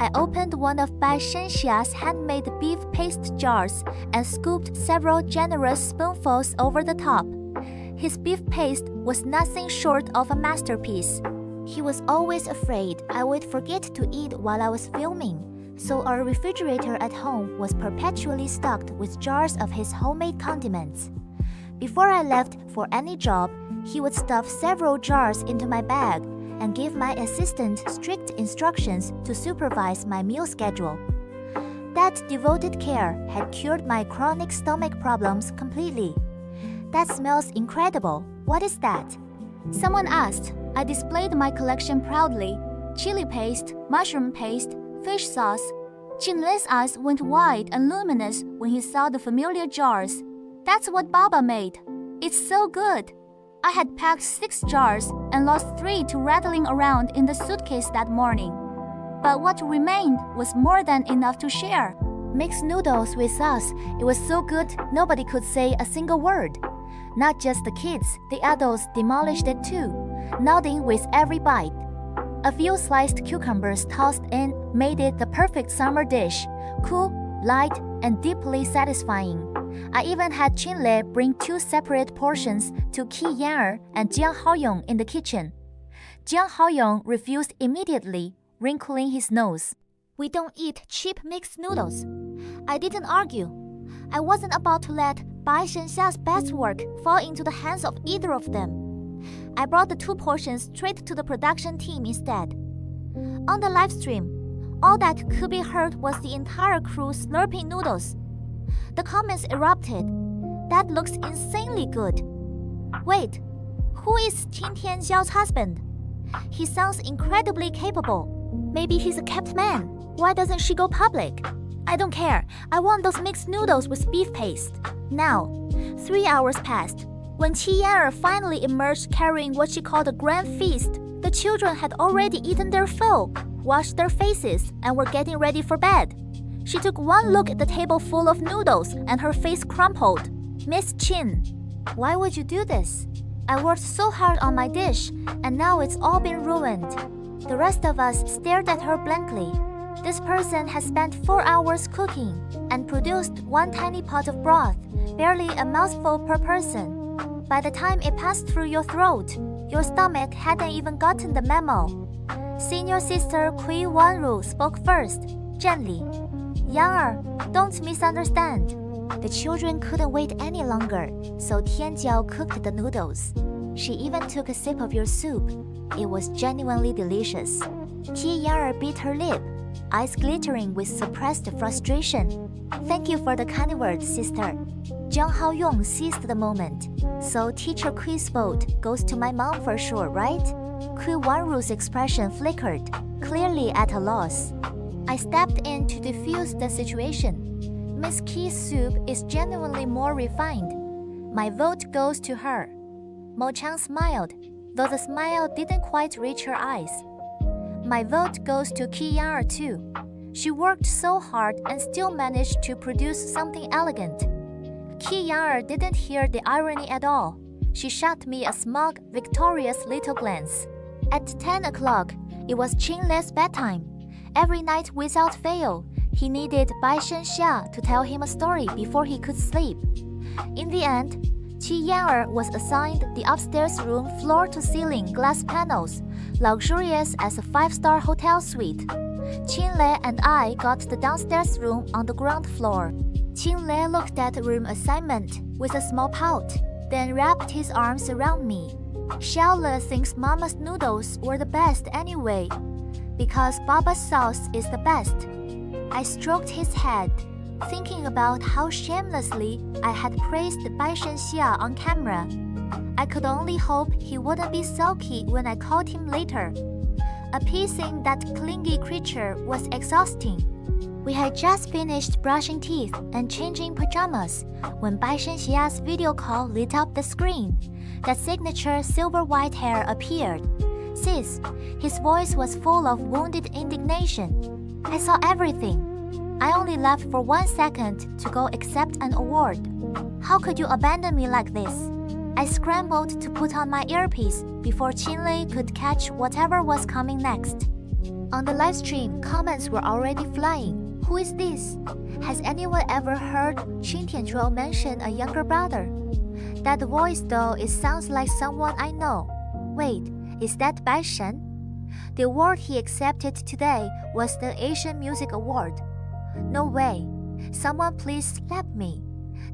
I opened one of Bai Shen Xia's handmade beef paste jars and scooped several generous spoonfuls over the top. His beef paste was nothing short of a masterpiece. He was always afraid I would forget to eat while I was filming, so our refrigerator at home was perpetually stocked with jars of his homemade condiments. Before I left for any job, he would stuff several jars into my bag and give my assistant strict instructions to supervise my meal schedule. That devoted care had cured my chronic stomach problems completely. "That smells incredible. What is that?" someone asked. I displayed my collection proudly. Chili paste, mushroom paste, fish sauce. Qinlei's eyes went wide and luminous when he saw the familiar jars. "That's what Baba made. It's so good." I had packed 6 jars and lost 3 to rattling around in the suitcase that morning. But what remained was more than enough to share. Mixed noodles with sauce. It was so good nobody could say a single word. Not just the kids, the adults demolished it too, nodding with every bite. A few sliced cucumbers tossed in made it the perfect summer dish, cool, light, and deeply satisfying. I even had Qinlei bring 2 separate portions to Qin Tianjiao and Jiang Haoyong in the kitchen. Jiang Haoyong refused immediately, wrinkling his nose. "We don't eat cheap mixed noodles." I didn't argue. I wasn't about to let Bai Shen Xia's best work fall into the hands of either of them. I brought the 2 portions straight to the production team instead. On the live stream, all that could be heard was the entire crew slurping noodles. The comments erupted. "That looks insanely good. Wait, who is Qin Tianjiao's husband? He sounds incredibly capable. Maybe he's a kept man. Why doesn't she go public?" "I don't care. I want those mixed noodles with beef paste. Now." 3 hours passed. When Qin Tianjiao finally emerged carrying what she called a grand feast, the children had already eaten their fill, washed their faces, and were getting ready for bed. She took one look at the table full of noodles and her face crumpled. "Miss Qin, why would you do this? I worked so hard on my dish, and now it's all been ruined." The rest of us stared at her blankly. This person has spent 4 hours cooking and produced 1 tiny pot of broth, barely a mouthful per person. By the time it passed through your throat, your stomach hadn't even gotten the memo. Senior sister Kui Wanru spoke first, gently. "Yang, don't misunderstand." The children couldn't wait any longer, so Tianjiao cooked the noodles. She even took a sip of your soup. It was genuinely delicious. Tianjiao bit her lip, eyes glittering with suppressed frustration. "Thank you for the kind words, sister." Jiang Haoyong seized the moment. "So teacher Kui's vote goes to my mom for sure, right?" Kui Wanru's expression flickered, clearly at a loss. I stepped in to defuse the situation. Miss Qi's soup is genuinely more refined. My vote goes to her. Mo Chang smiled, though the smile didn't quite reach her eyes. My vote goes to Qin Tianjiao too. She worked so hard and still managed to produce something elegant. Qin Tianjiao didn't hear the irony at all. She shot me a smug, victorious little glance. At 10 o'clock, it was Qin Lei's bedtime. Every night without fail, he needed Bai Shen Xia to tell him a story before he could sleep. In the end, Qin Tianjiao was assigned the upstairs room floor-to-ceiling glass panels, luxurious as a 5-star hotel suite. Qin Lei and I got the downstairs room on the ground floor. Qin Lei looked at the room assignment with a small pout, then wrapped his arms around me. Xiaole thinks Mama's noodles were the best anyway, because Baba's sauce is the best. I stroked his head, thinking about how shamelessly I had praised Bai Shen Xia on camera. I could only hope he wouldn't be sulky when I called him later. Appeasing that clingy creature was exhausting. We had just finished brushing teeth and changing pajamas when Bai Shen Xia's video call lit up the screen. That signature silver-white hair appeared. Sis, his voice was full of wounded indignation. I saw everything. I only left for 1 second to go accept an award. How could you abandon me like this? I scrambled to put on my earpiece before Qin Lei could catch whatever was coming next. On the live stream, comments were already flying. Who is this? Has anyone ever heard Qin Tianjiao mention a younger brother? That voice though, it sounds like someone I know. Wait, is that Bai Shen? The award he accepted today was the Asian Music Award. No way. Someone please slap me.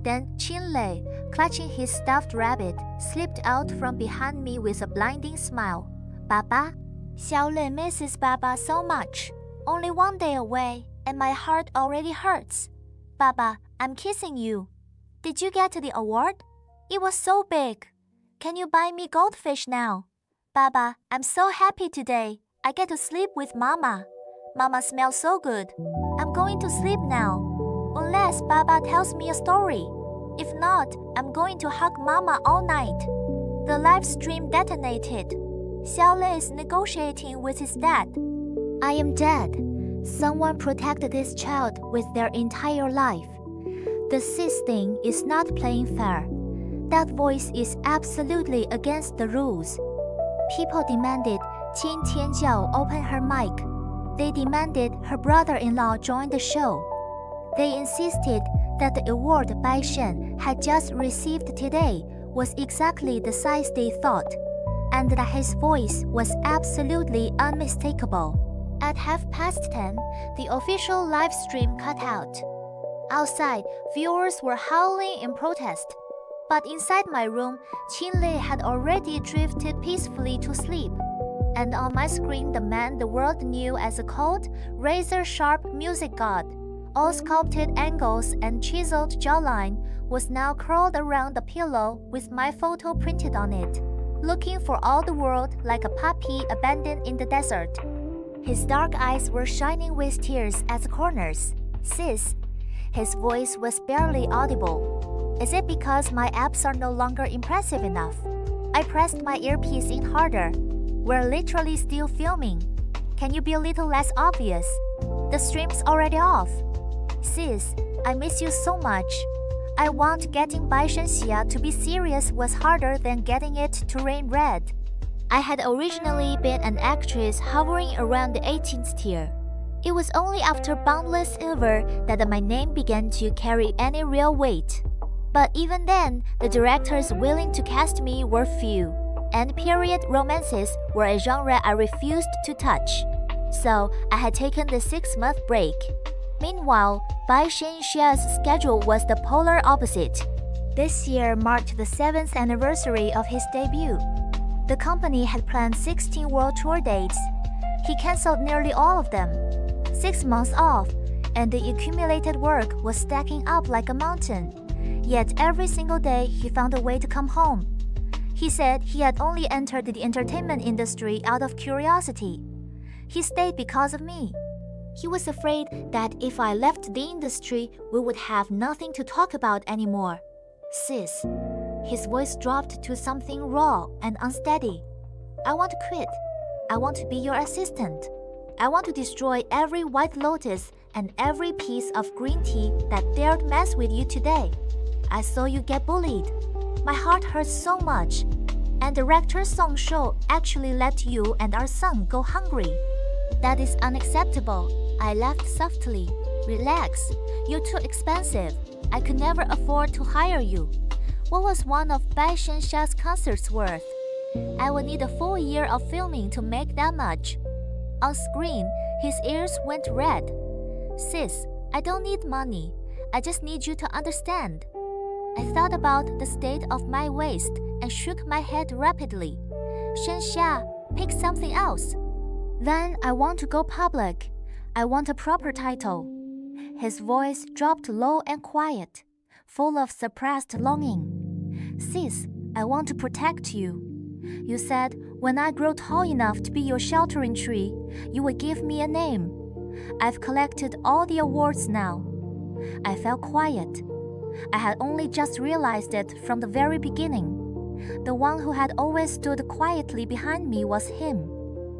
Then Qin Lei, clutching his stuffed rabbit, slipped out from behind me with a blinding smile. Baba? Xiaole misses Baba so much. Only 1 day away, and my heart already hurts. Baba, I'm kissing you. Did you get the award? It was so big. Can you buy me goldfish now? Baba, I'm so happy today. I get to sleep with Mama. Mama smells so good. I'm going to sleep now. Unless Baba tells me a story. If not, I'm going to hug Mama all night. The live stream detonated. Xiaole is negotiating with his dad. I am dead. Someone protected this child with their entire life. The sis thing is not playing fair. That voice is absolutely against the rules. People demanded Qin Tianjiao open her mic. They demanded her brother-in-law join the show. They insisted that the award Bai Shen had just received today was exactly the size they thought, and that his voice was absolutely unmistakable. At 10:30, the official live stream cut out. Outside, viewers were howling in protest. But inside my room, Qin Lei had already drifted peacefully to sleep. And on my screen, the man the world knew as a cold, razor-sharp music god, all sculpted angles and chiseled jawline, was now curled around the pillow with my photo printed on it, looking for all the world like a puppy abandoned in the desert. His dark eyes were shining with tears at the corners. Sis. His voice was barely audible. Is it because my abs are no longer impressive enough? I pressed my earpiece in harder. We're literally still filming. Can you be a little less obvious? The stream's already off. Sis, I miss you so much. I want getting Bai Shen Xia to be serious was harder than getting it to rain red. I had originally been an actress hovering around the 18th tier. It was only after Boundless Silver that my name began to carry any real weight. But even then, the directors willing to cast me were few, and period romances were a genre I refused to touch. So I had taken the 6-month break. Meanwhile, Bai Shen Xia's schedule was the polar opposite. This year marked the 7th anniversary of his debut. The company had planned 16 world tour dates. He cancelled nearly all of them. 6 months off, and the accumulated work was stacking up like a mountain. Yet every single day he found a way to come home. He said he had only entered the entertainment industry out of curiosity. He stayed because of me. He was afraid that if I left the industry, we would have nothing to talk about anymore. Sis, his voice dropped to something raw and unsteady. I want to quit. I want to be your assistant. I want to destroy every white lotus and every piece of green tea that dared mess with you today. I saw you get bullied. My heart hurts so much. And director Song Shou actually let you and our son go hungry. That is unacceptable. I laughed softly. Relax. You're too expensive. I could never afford to hire you. What was one of Bai Shen Xia's concerts worth? I would need a full year of filming to make that much. On screen, his ears went red. Sis, I don't need money. I just need you to understand. I thought about the state of my waist and shook my head rapidly. Shen Xia, pick something else. Then I want to go public. I want a proper title. His voice dropped low and quiet, full of suppressed longing. Sis, I want to protect you. You said when I grow tall enough to be your sheltering tree, you would give me a name. I've collected all the awards now. I felt quiet. I had only just realized it from the very beginning. The one who had always stood quietly behind me was him.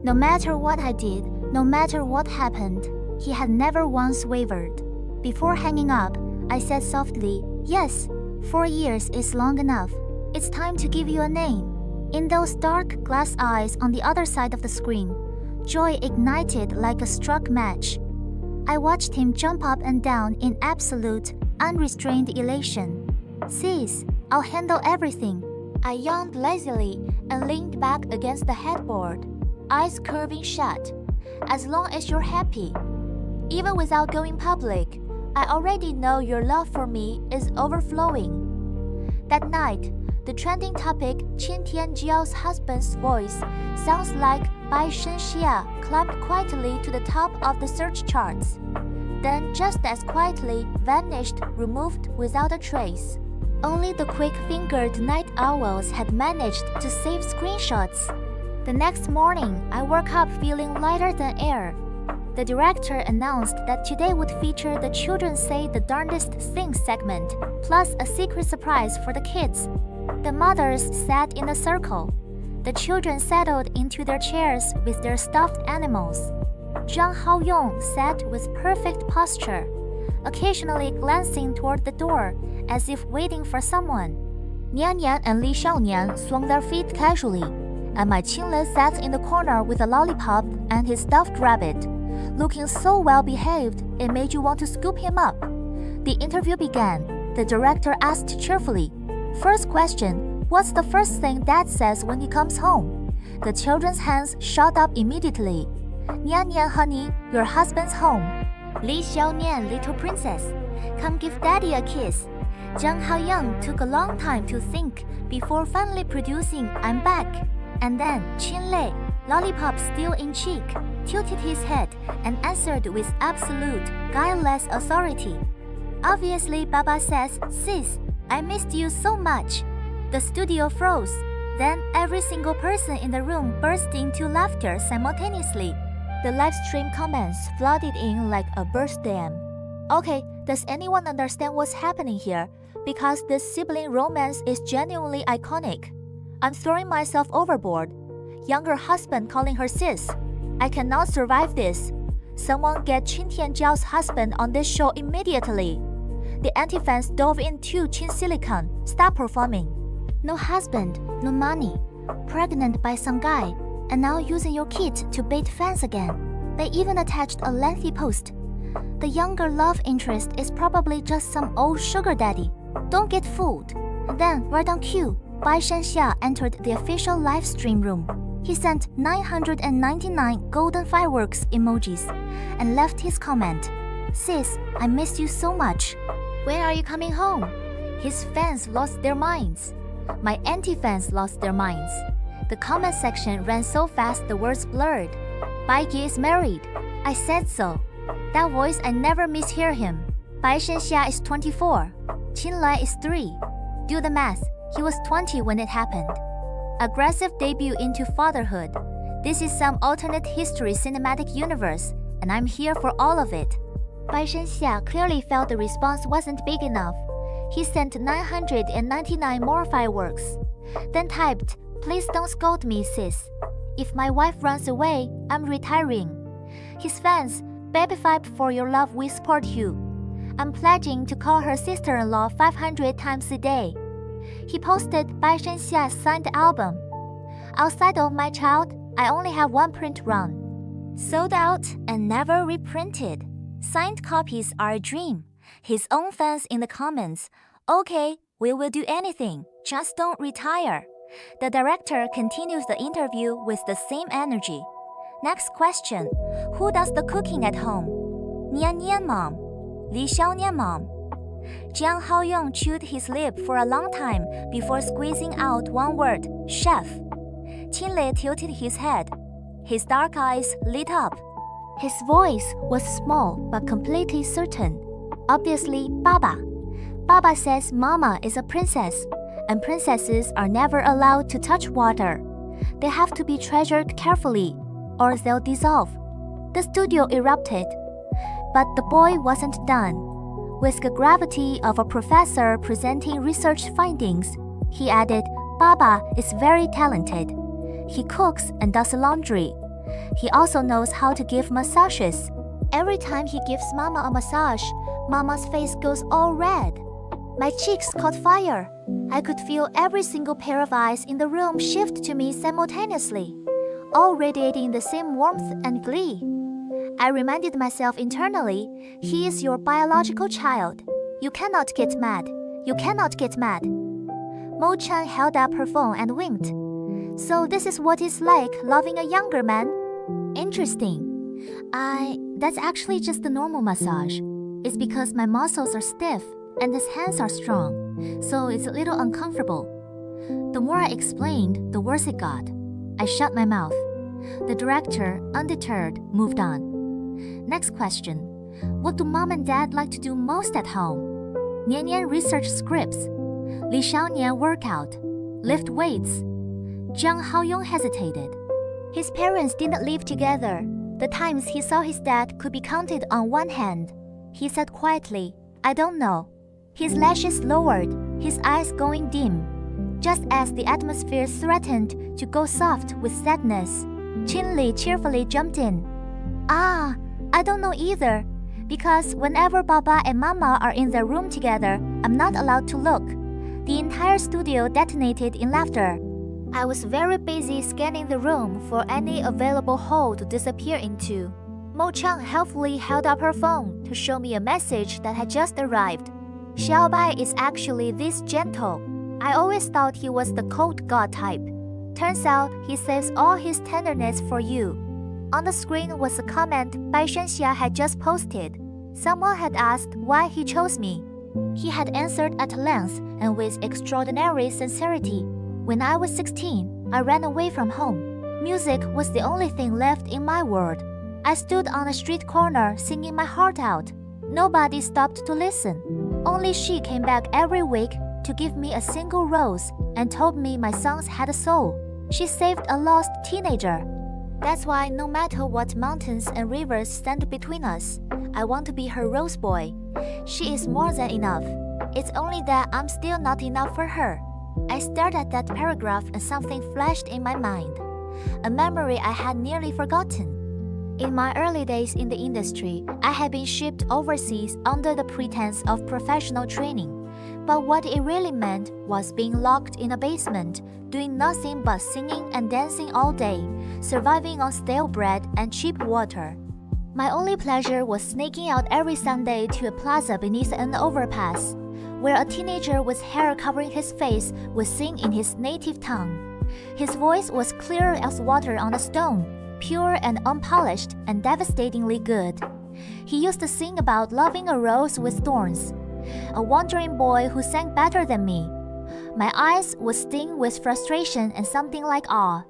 No matter what I did, no matter what happened, he had never once wavered. Before hanging up, I said softly, yes, 4 years is long enough. It's time to give you a name. In those dark glass eyes on the other side of the screen, joy ignited like a struck match. I watched him jump up and down in absolute, unrestrained elation. Sis, I'll handle everything. I yawned lazily and leaned back against the headboard, eyes curving shut. As long as you're happy. Even without going public, I already know your love for me is overflowing. That night, the trending topic Qin Tianjiao's husband's voice sounds like Bai Shen Xia climbed quietly to the top of the search charts. Then just as quietly vanished, removed without a trace. Only the quick-fingered night owls had managed to save screenshots. The next morning, I woke up feeling lighter than air. The director announced that today would feature the Children Say the Darndest Things segment, plus a secret surprise for the kids. The mothers sat in a circle. The children settled into their chairs with their stuffed animals. Zhang Haoyong sat with perfect posture, occasionally glancing toward the door as if waiting for someone. Nian Nian and Li Xiaonian swung their feet casually, and my Qinle sat in the corner with a lollipop and his stuffed rabbit, looking so well behaved it made you want to scoop him up. The interview began. The director asked cheerfully, "First question, what's the first thing Dad says when he comes home?" The children's hands shot up immediately. Nian Nian, honey, your husband's home. Li Xiaonian, little princess, come give Daddy a kiss. Zhang Haoyang took a long time to think before finally producing I'm back. And then Qinle, lollipop still in cheek, tilted his head and answered with absolute, guileless authority. Obviously, Baba says, "Sis, I missed you so much." The studio froze. Then every single person in the room burst into laughter simultaneously. The live stream comments flooded in like a burst dam. Okay, does anyone understand what's happening here? Because this sibling romance is genuinely iconic. I'm throwing myself overboard. Younger husband calling her sis. I cannot survive this. Someone get Qin Tianjiao's husband on this show immediately. The anti-fans dove into Qin Silicon. Stop performing. No husband, no money. Pregnant by some guy. And now using your kid to bait fans again. They even attached a lengthy post. The younger love interest is probably just some old sugar daddy. Don't get fooled. And then, right on cue, Bai Shen Xia entered the official live stream room. He sent 999 golden fireworks emojis and left his comment. Sis, I miss you so much. When are you coming home? His fans lost their minds. My anti-fans lost their minds. The comment section ran so fast the words blurred. Bai Ge is married. I said so. That voice, I never mishear him. Bai Shen Xia is 24. Qinle is 3. Do the math. He was 20 when it happened. Aggressive debut into fatherhood. This is some alternate history cinematic universe. and I'm here for all of it. Bai Shen Xia clearly felt the response wasn't big enough. He sent 999 more fireworks. Then typed, "Please don't scold me, sis. If my wife runs away, I'm retiring." His fans, "Baby Fab, for your love we support you. I'm pledging to call her sister-in-law 500 times a day." He posted Bai Shen Xia's signed album. "Outside of my child, I only have one print run. Sold out and never reprinted. Signed copies are a dream." His own fans in the comments, "Okay, we will do anything, just don't retire." The director continues the interview with the same energy. Next question, who does the cooking at home? Nian Nian mom. Li Xiaonian mom. Jiang Haoyong chewed his lip for a long time before squeezing out one word, chef. Qin tilted his head. His dark eyes lit up. His voice was small but completely certain. Obviously, Baba. Baba says Mama is a princess, and princesses are never allowed to touch water. They have to be treasured carefully, or they'll dissolve. The studio erupted. But the boy wasn't done. With the gravity of a professor presenting research findings, he added, "Baba is very talented. He cooks and does laundry. He also knows how to give massages. Every time he gives Mama a massage, Mama's face goes all red. My cheeks caught fire. I could feel every single pair of eyes in the room shift to me simultaneously, all radiating the same warmth and glee." I reminded myself internally, he is your biological child. You cannot get mad. You cannot get mad. Mo Chan held up her phone and winked. "So this is what it's like loving a younger man? Interesting. That's actually just the normal massage. It's because my muscles are stiff and his hands are strong, so it's a little uncomfortable." The more I explained, the worse it got. I shut my mouth. The director, undeterred, moved on. Next question. What do mom and dad like to do most at home? Nian Nian research scripts. Li Xiaonian workout. Lift weights. Jiang Haoyong hesitated. His parents didn't live together. The times he saw his dad could be counted on one hand. He said quietly, "I don't know." His lashes lowered, his eyes going dim, just as the atmosphere threatened to go soft with sadness. Qin Li cheerfully jumped in. I don't know either, because whenever Baba and Mama are in their room together, I'm not allowed to look." The entire studio detonated in laughter. I was very busy scanning the room for any available hole to disappear into. Mo Chang helpfully held up her phone to show me a message that had just arrived. "Xiao Bai is actually this gentle. I always thought he was the cold god type. Turns out he saves all his tenderness for you." On the screen was a comment Bai Shen Xia had just posted. Someone had asked why he chose me. He had answered at length and with extraordinary sincerity. "When I was 16, I ran away from home. Music was the only thing left in my world. I stood on a street corner singing my heart out. Nobody stopped to listen. Only she came back every week to give me a single rose and told me my songs had a soul. She saved a lost teenager. That's why no matter what mountains and rivers stand between us, I want to be her rose boy. She is more than enough. It's only that I'm still not enough for her." I stared at that paragraph and something flashed in my mind. A memory I had nearly forgotten. In my early days in the industry, I had been shipped overseas under the pretense of professional training. But what it really meant was being locked in a basement, doing nothing but singing and dancing all day, surviving on stale bread and cheap water. My only pleasure was sneaking out every Sunday to a plaza beneath an overpass, where a teenager with hair covering his face would sing in his native tongue. His voice was clear as water on a stone, pure and unpolished and devastatingly good. He used to sing about loving a rose with thorns, a wandering boy who sang better than me. My eyes would sting with frustration and something like awe.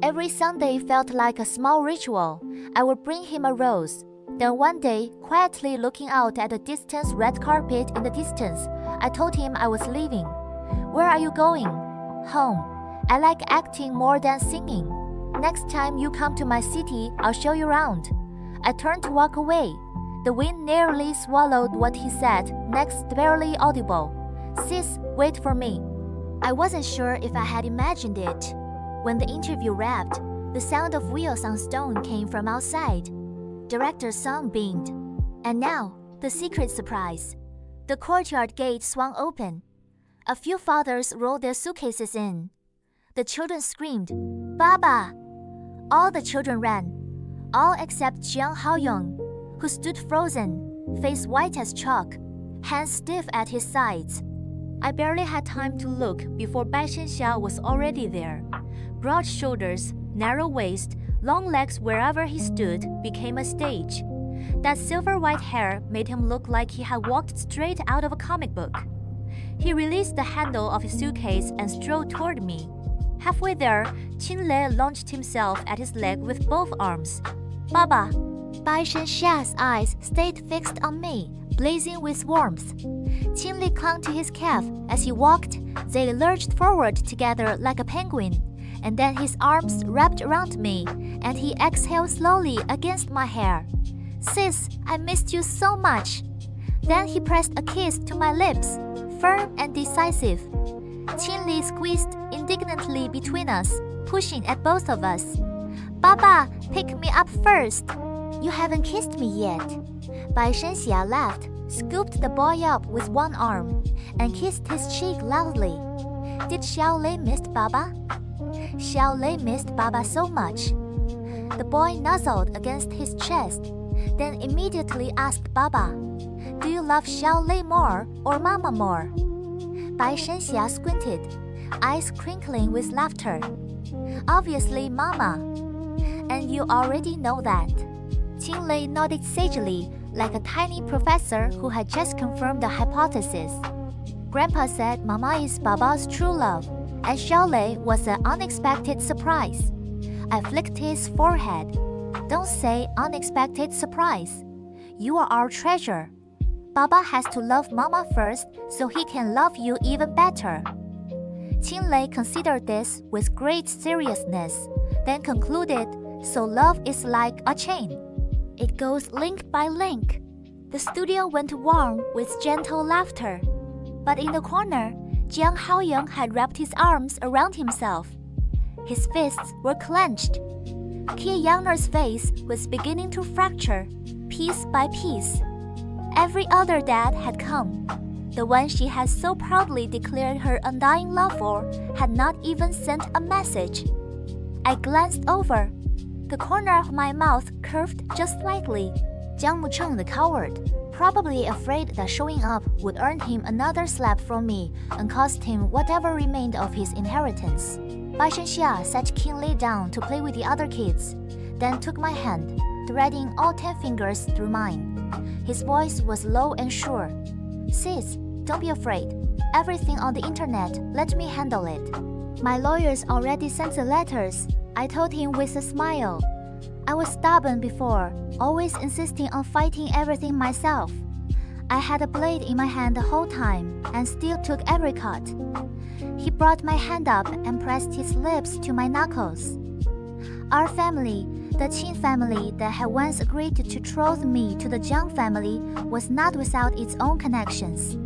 Every Sunday felt like a small ritual. I would bring him a rose. Then one day, quietly looking out at the distant red carpet in the distance, I told him I was leaving. "Where are you going?" "Home. I like acting more than singing. Next time you come to my city, I'll show you around." I turned to walk away. The wind nearly swallowed what he said, next barely audible. "Sis, wait for me." I wasn't sure if I had imagined it. When the interview wrapped, the sound of wheels on stone came from outside. Director Song beamed. And now, the secret surprise. The courtyard gate swung open. A few fathers rolled their suitcases in. The children screamed, "Baba!" All the children ran, all except Jiang Haoyong, who stood frozen, face white as chalk, hands stiff at his sides. I barely had time to look before Bai Shen Xia was already there. Broad shoulders, narrow waist, long legs wherever he stood became a stage. That silver-white hair made him look like he had walked straight out of a comic book. He released the handle of his suitcase and strode toward me. Halfway there, Qin Lei launched himself at his leg with both arms. "Baba!" Bai Shen Xia's eyes stayed fixed on me, blazing with warmth. Qin Lei clung to his calf as he walked. They lurched forward together like a penguin, and then his arms wrapped around me, and he exhaled slowly against my hair. "Sis, I missed you so much." Then he pressed a kiss to my lips, firm and decisive. Qin Lei squeezed indignantly between us, pushing at both of us. "Baba, pick me up first." "You haven't kissed me yet." Bai Shen Xia laughed, scooped the boy up with one arm, and kissed his cheek loudly. Did Xiao Lei miss Baba? Xiao Lei missed Baba so much. The boy nuzzled against his chest, then immediately asked Baba, "Do you love Xiao Lei more or Mama more?" Bai Shen Xia squinted, eyes crinkling with laughter. "Obviously Mama. And you already know that." Qin Lei nodded sagely, like a tiny professor who had just confirmed the hypothesis. Grandpa said Mama is Baba's true love, and Xiao Lei was an unexpected surprise. I flicked his forehead. "Don't say unexpected surprise. You are our treasure. Baba has to love Mama first so he can love you even better." Qin Lei considered this with great seriousness, then concluded, "So love is like a chain. It goes link by link." The studio went warm with gentle laughter. But in the corner, Jiang Haoyong had wrapped his arms around himself. His fists were clenched. Qi Yangner's face was beginning to fracture, piece by piece. Every other dad had come. The one she had so proudly declared her undying love for had not even sent a message. I glanced over. The corner of my mouth curved just slightly. Jiang Mucheng, the coward, probably afraid that showing up would earn him another slap from me and cost him whatever remained of his inheritance. Bai Shen Xia sat Qin Lei down to play with the other kids, then took my hand, threading all 10 fingers through mine. His voice was low and sure. "Sis, don't be afraid. Everything on the internet, let me handle it. My lawyers already sent the letters," I told him with a smile. I was stubborn before, always insisting on fighting everything myself. I had a blade in my hand the whole time and still took every cut. He brought my hand up and pressed his lips to my knuckles. Our family, the Qin family that had once agreed to betroth me to the Jiang family, was not without its own connections.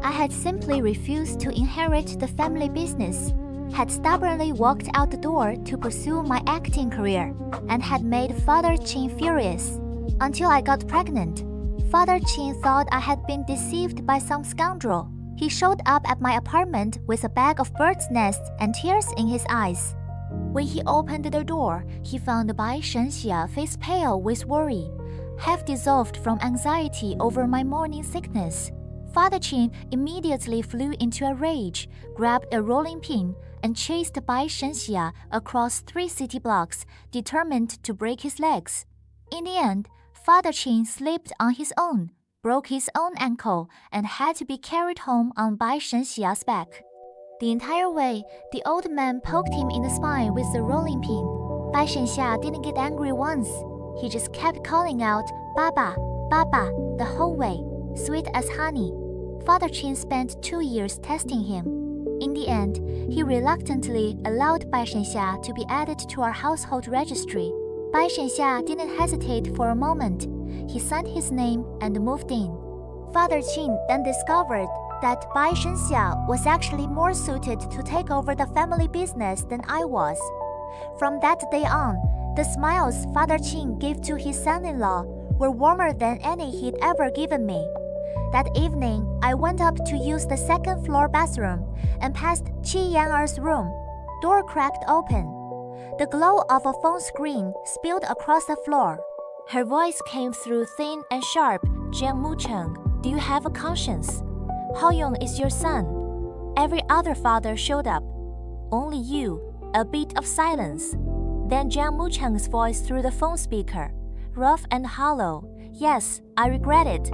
I had simply refused to inherit the family business, had stubbornly walked out the door to pursue my acting career, and had made Father Qin furious. Until I got pregnant. Father Qin thought I had been deceived by some scoundrel. He showed up at my apartment with a bag of bird's nests and tears in his eyes. When he opened the door, he found Bai Shen Xia face pale with worry, half dissolved from anxiety over my morning sickness. Father Qin immediately flew into a rage, grabbed a rolling pin, and chased Bai Shen Xia across 3 city blocks, determined to break his legs. In the end, Father Qin slipped on his own, broke his own ankle, and had to be carried home on Bai Shen Xia's back. The entire way, the old man poked him in the spine with the rolling pin. Bai Shen Xia didn't get angry once. He just kept calling out, "Baba, Baba," the whole way, sweet as honey. Father Qin spent 2 years testing him. In the end, he reluctantly allowed Bai Shen Xia to be added to our household registry. Bai Shen Xia didn't hesitate for a moment. He signed his name and moved in. Father Qin then discovered that Bai Shen Xia was actually more suited to take over the family business than I was. From that day on, the smiles Father Qin gave to his son-in-law were warmer than any he'd ever given me. That evening, I went up to use the second-floor bathroom and passed Qi Yan'er's room. Door cracked open. The glow of a phone screen spilled across the floor. Her voice came through thin and sharp. Jiang Mucheng, do you have a conscience? Haoyong is your son. Every other father showed up. Only you. A bit of silence. Then Jiang Mucheng's voice through the phone speaker, rough and hollow. Yes, I regret it.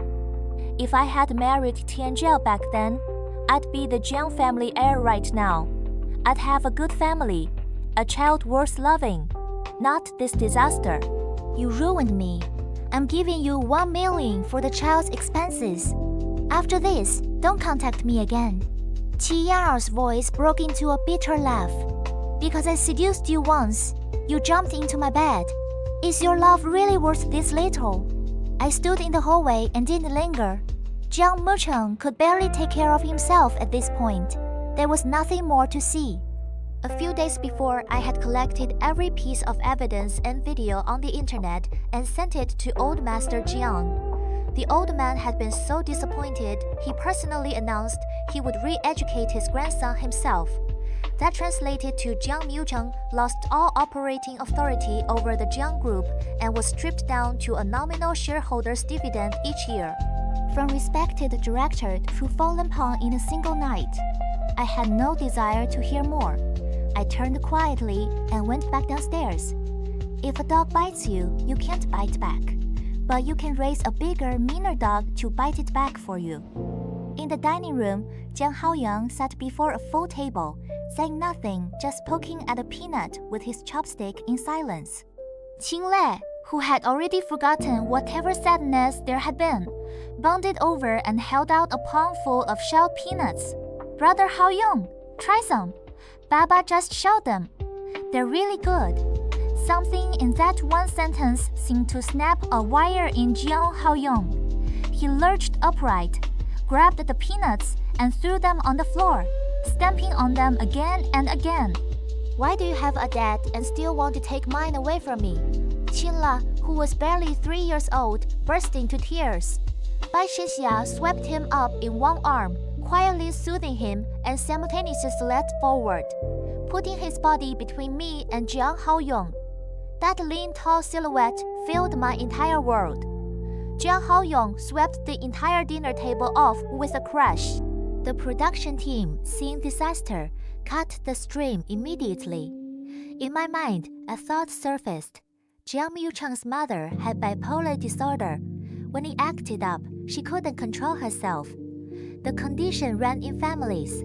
If I had married Tianjiao back then, I'd be the Jiang family heir right now. I'd have a good family, a child worth loving, not this disaster. You ruined me. I'm giving you 1 million for the child's expenses. After this, don't contact me again. Qi Yan'er's voice broke into a bitter laugh. Because I seduced you once, you jumped into my bed. Is your love really worth this little? I stood in the hallway and didn't linger. Jiang Mucheng could barely take care of himself at this point. There was nothing more to see. A few days before, I had collected every piece of evidence and video on the internet and sent it to Old Master Jiang. The old man had been so disappointed, he personally announced he would re-educate his grandson himself. That translated to Jiang Mucheng lost all operating authority over the Jiang Group and was stripped down to a nominal shareholder's dividend each year. From respected director to fallen pawn in a single night, I had no desire to hear more. I turned quietly and went back downstairs. If a dog bites you, you can't bite back. But you can raise a bigger, meaner dog to bite it back for you. In the dining room, Jiang Haoyong sat before a full table, saying nothing, just poking at a peanut with his chopstick in silence. Qin Lei, who had already forgotten whatever sadness there had been, bounded over and held out a palmful of shelled peanuts. Brother Haoyong, try some. Baba just shelled them. They're really good. Something in that one sentence seemed to snap a wire in Jiang Haoyong. He lurched upright, grabbed the peanuts, and threw them on the floor, stamping on them again and again. Why do you have a dad and still want to take mine away from me? Qinla, who was barely 3 years old, burst into tears. Bai Shen Xia swept him up in one arm, quietly soothing him and simultaneously leapt forward, putting his body between me and Jiang Haoyong. That lean, tall silhouette filled my entire world. Jiang Haoyong swept the entire dinner table off with a crash. The production team, seeing disaster, cut the stream immediately. In my mind, a thought surfaced. Jiang Mucheng's mother had bipolar disorder. When he acted up, she couldn't control herself. The condition ran in families.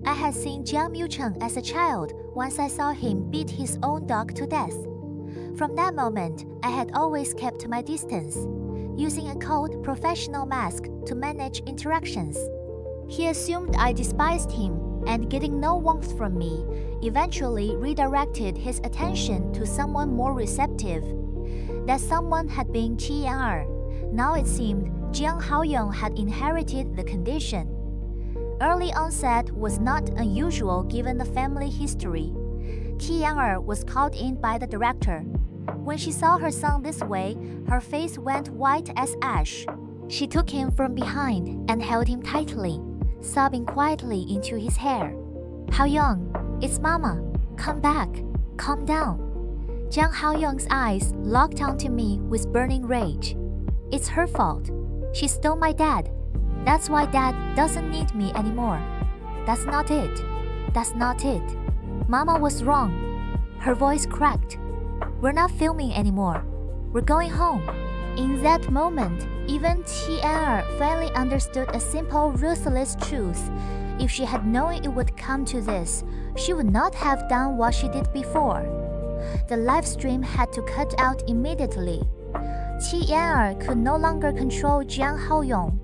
I had seen Jiang Mucheng as a child once I saw him beat his own dog to death. From that moment, I had always kept my distance, using a cold, professional mask to manage interactions. He assumed I despised him, and getting no warmth from me, eventually redirected his attention to someone more receptive. That someone had been Qi Yan'er. Now it seemed Jiang Haoyong had inherited the condition. Early onset was not unusual given the family history. Qi Yan'er was called in by the director. When she saw her son this way, her face went white as ash. She took him from behind and held him tightly, sobbing quietly into his hair. Haoyong, it's Mama. Come back. Calm down. Jiang Haoyong's eyes locked onto me with burning rage. It's her fault. She stole my dad. That's why Dad doesn't need me anymore. That's not it. That's not it. Mama was wrong. Her voice cracked. We're not filming anymore. We're going home. In that moment, even Qi Yan'er finally understood a simple, ruthless truth. If she had known it would come to this, she would not have done what she did before. The live stream had to cut out immediately. Qi Yan'er could no longer control Jiang Haoyong.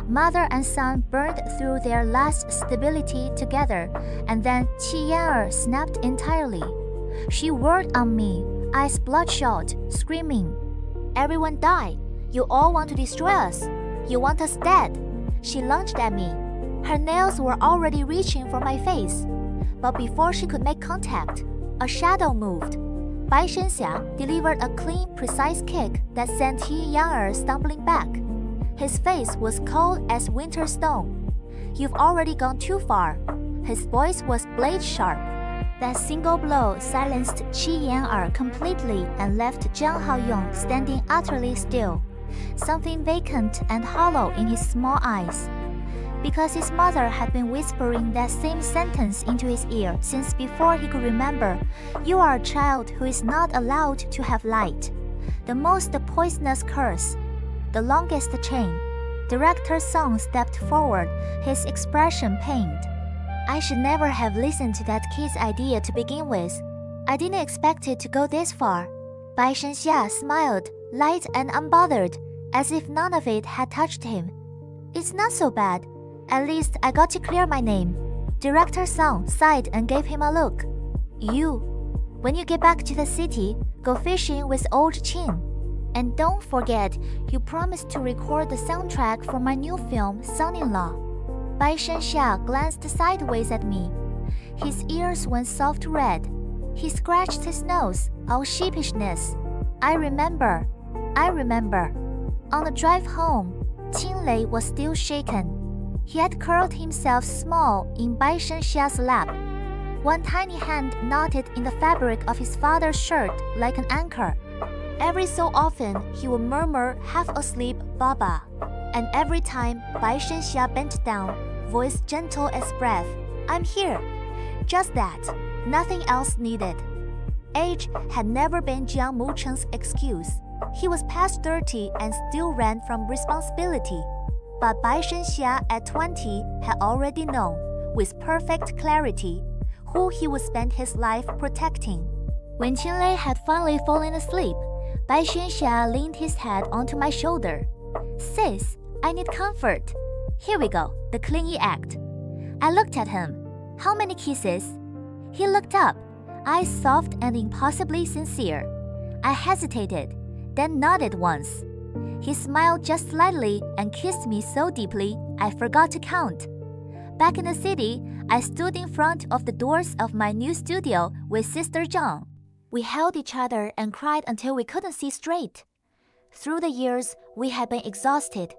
Mother and son burned through their last stability together, and then Qi Yan'er snapped entirely. She whirled on me, eyes bloodshot, screaming, "Everyone die! You all want to destroy us! You want us dead!" She lunged at me. Her nails were already reaching for my face. But before she could make contact, a shadow moved. Bai Shen Xia delivered a clean, precise kick that sent Qin Tianjiao stumbling back. His face was cold as winter stone. "You've already gone too far." His voice was blade sharp. That single blow silenced Qin Tianjiao completely and left Jiang Haoyong standing utterly still, something vacant and hollow in his small eyes. Because his mother had been whispering that same sentence into his ear since before he could remember, "You are a child who is not allowed to have light." The most poisonous curse, the longest chain. Director Song stepped forward, his expression pained. "I should never have listened to that kid's idea to begin with. I didn't expect it to go this far." Bai Shen Xia smiled, light and unbothered, as if none of it had touched him. "It's not so bad. At least I got to clear my name." Director Song sighed and gave him a look. When you get back to the city, go fishing with old Qin. And don't forget, you promised to record the soundtrack for my new film, Son-in-Law." Bai Shen Xia glanced sideways at me. His ears went soft red. He scratched his nose, all sheepishness. I remember. On the drive home, Qin Lei was still shaken. He had curled himself small in Bai Shen Xia's lap. One tiny hand knotted in the fabric of his father's shirt like an anchor. Every so often, he would murmur, half asleep, "Baba." And every time Bai Shen Xia bent down, voice gentle as breath, "I'm here." Just that, nothing else needed. Age had never been Jiang Mucheng's excuse. He was past 30 and still ran from responsibility. But Bai Shen Xia at 20 had already known, with perfect clarity, who he would spend his life protecting. When Qin Lei had finally fallen asleep, Bai Shen Xia leaned his head onto my shoulder. "Sis, I need comfort. Here we go, the clingy act." I looked at him. "How many kisses?" He looked up, eyes soft and impossibly sincere. I hesitated, then nodded once. He smiled just slightly and kissed me so deeply, I forgot to count. Back in the city, I stood in front of the doors of my new studio with Sister Zhang. We held each other and cried until we couldn't see straight. Through the years, we had been exhausted.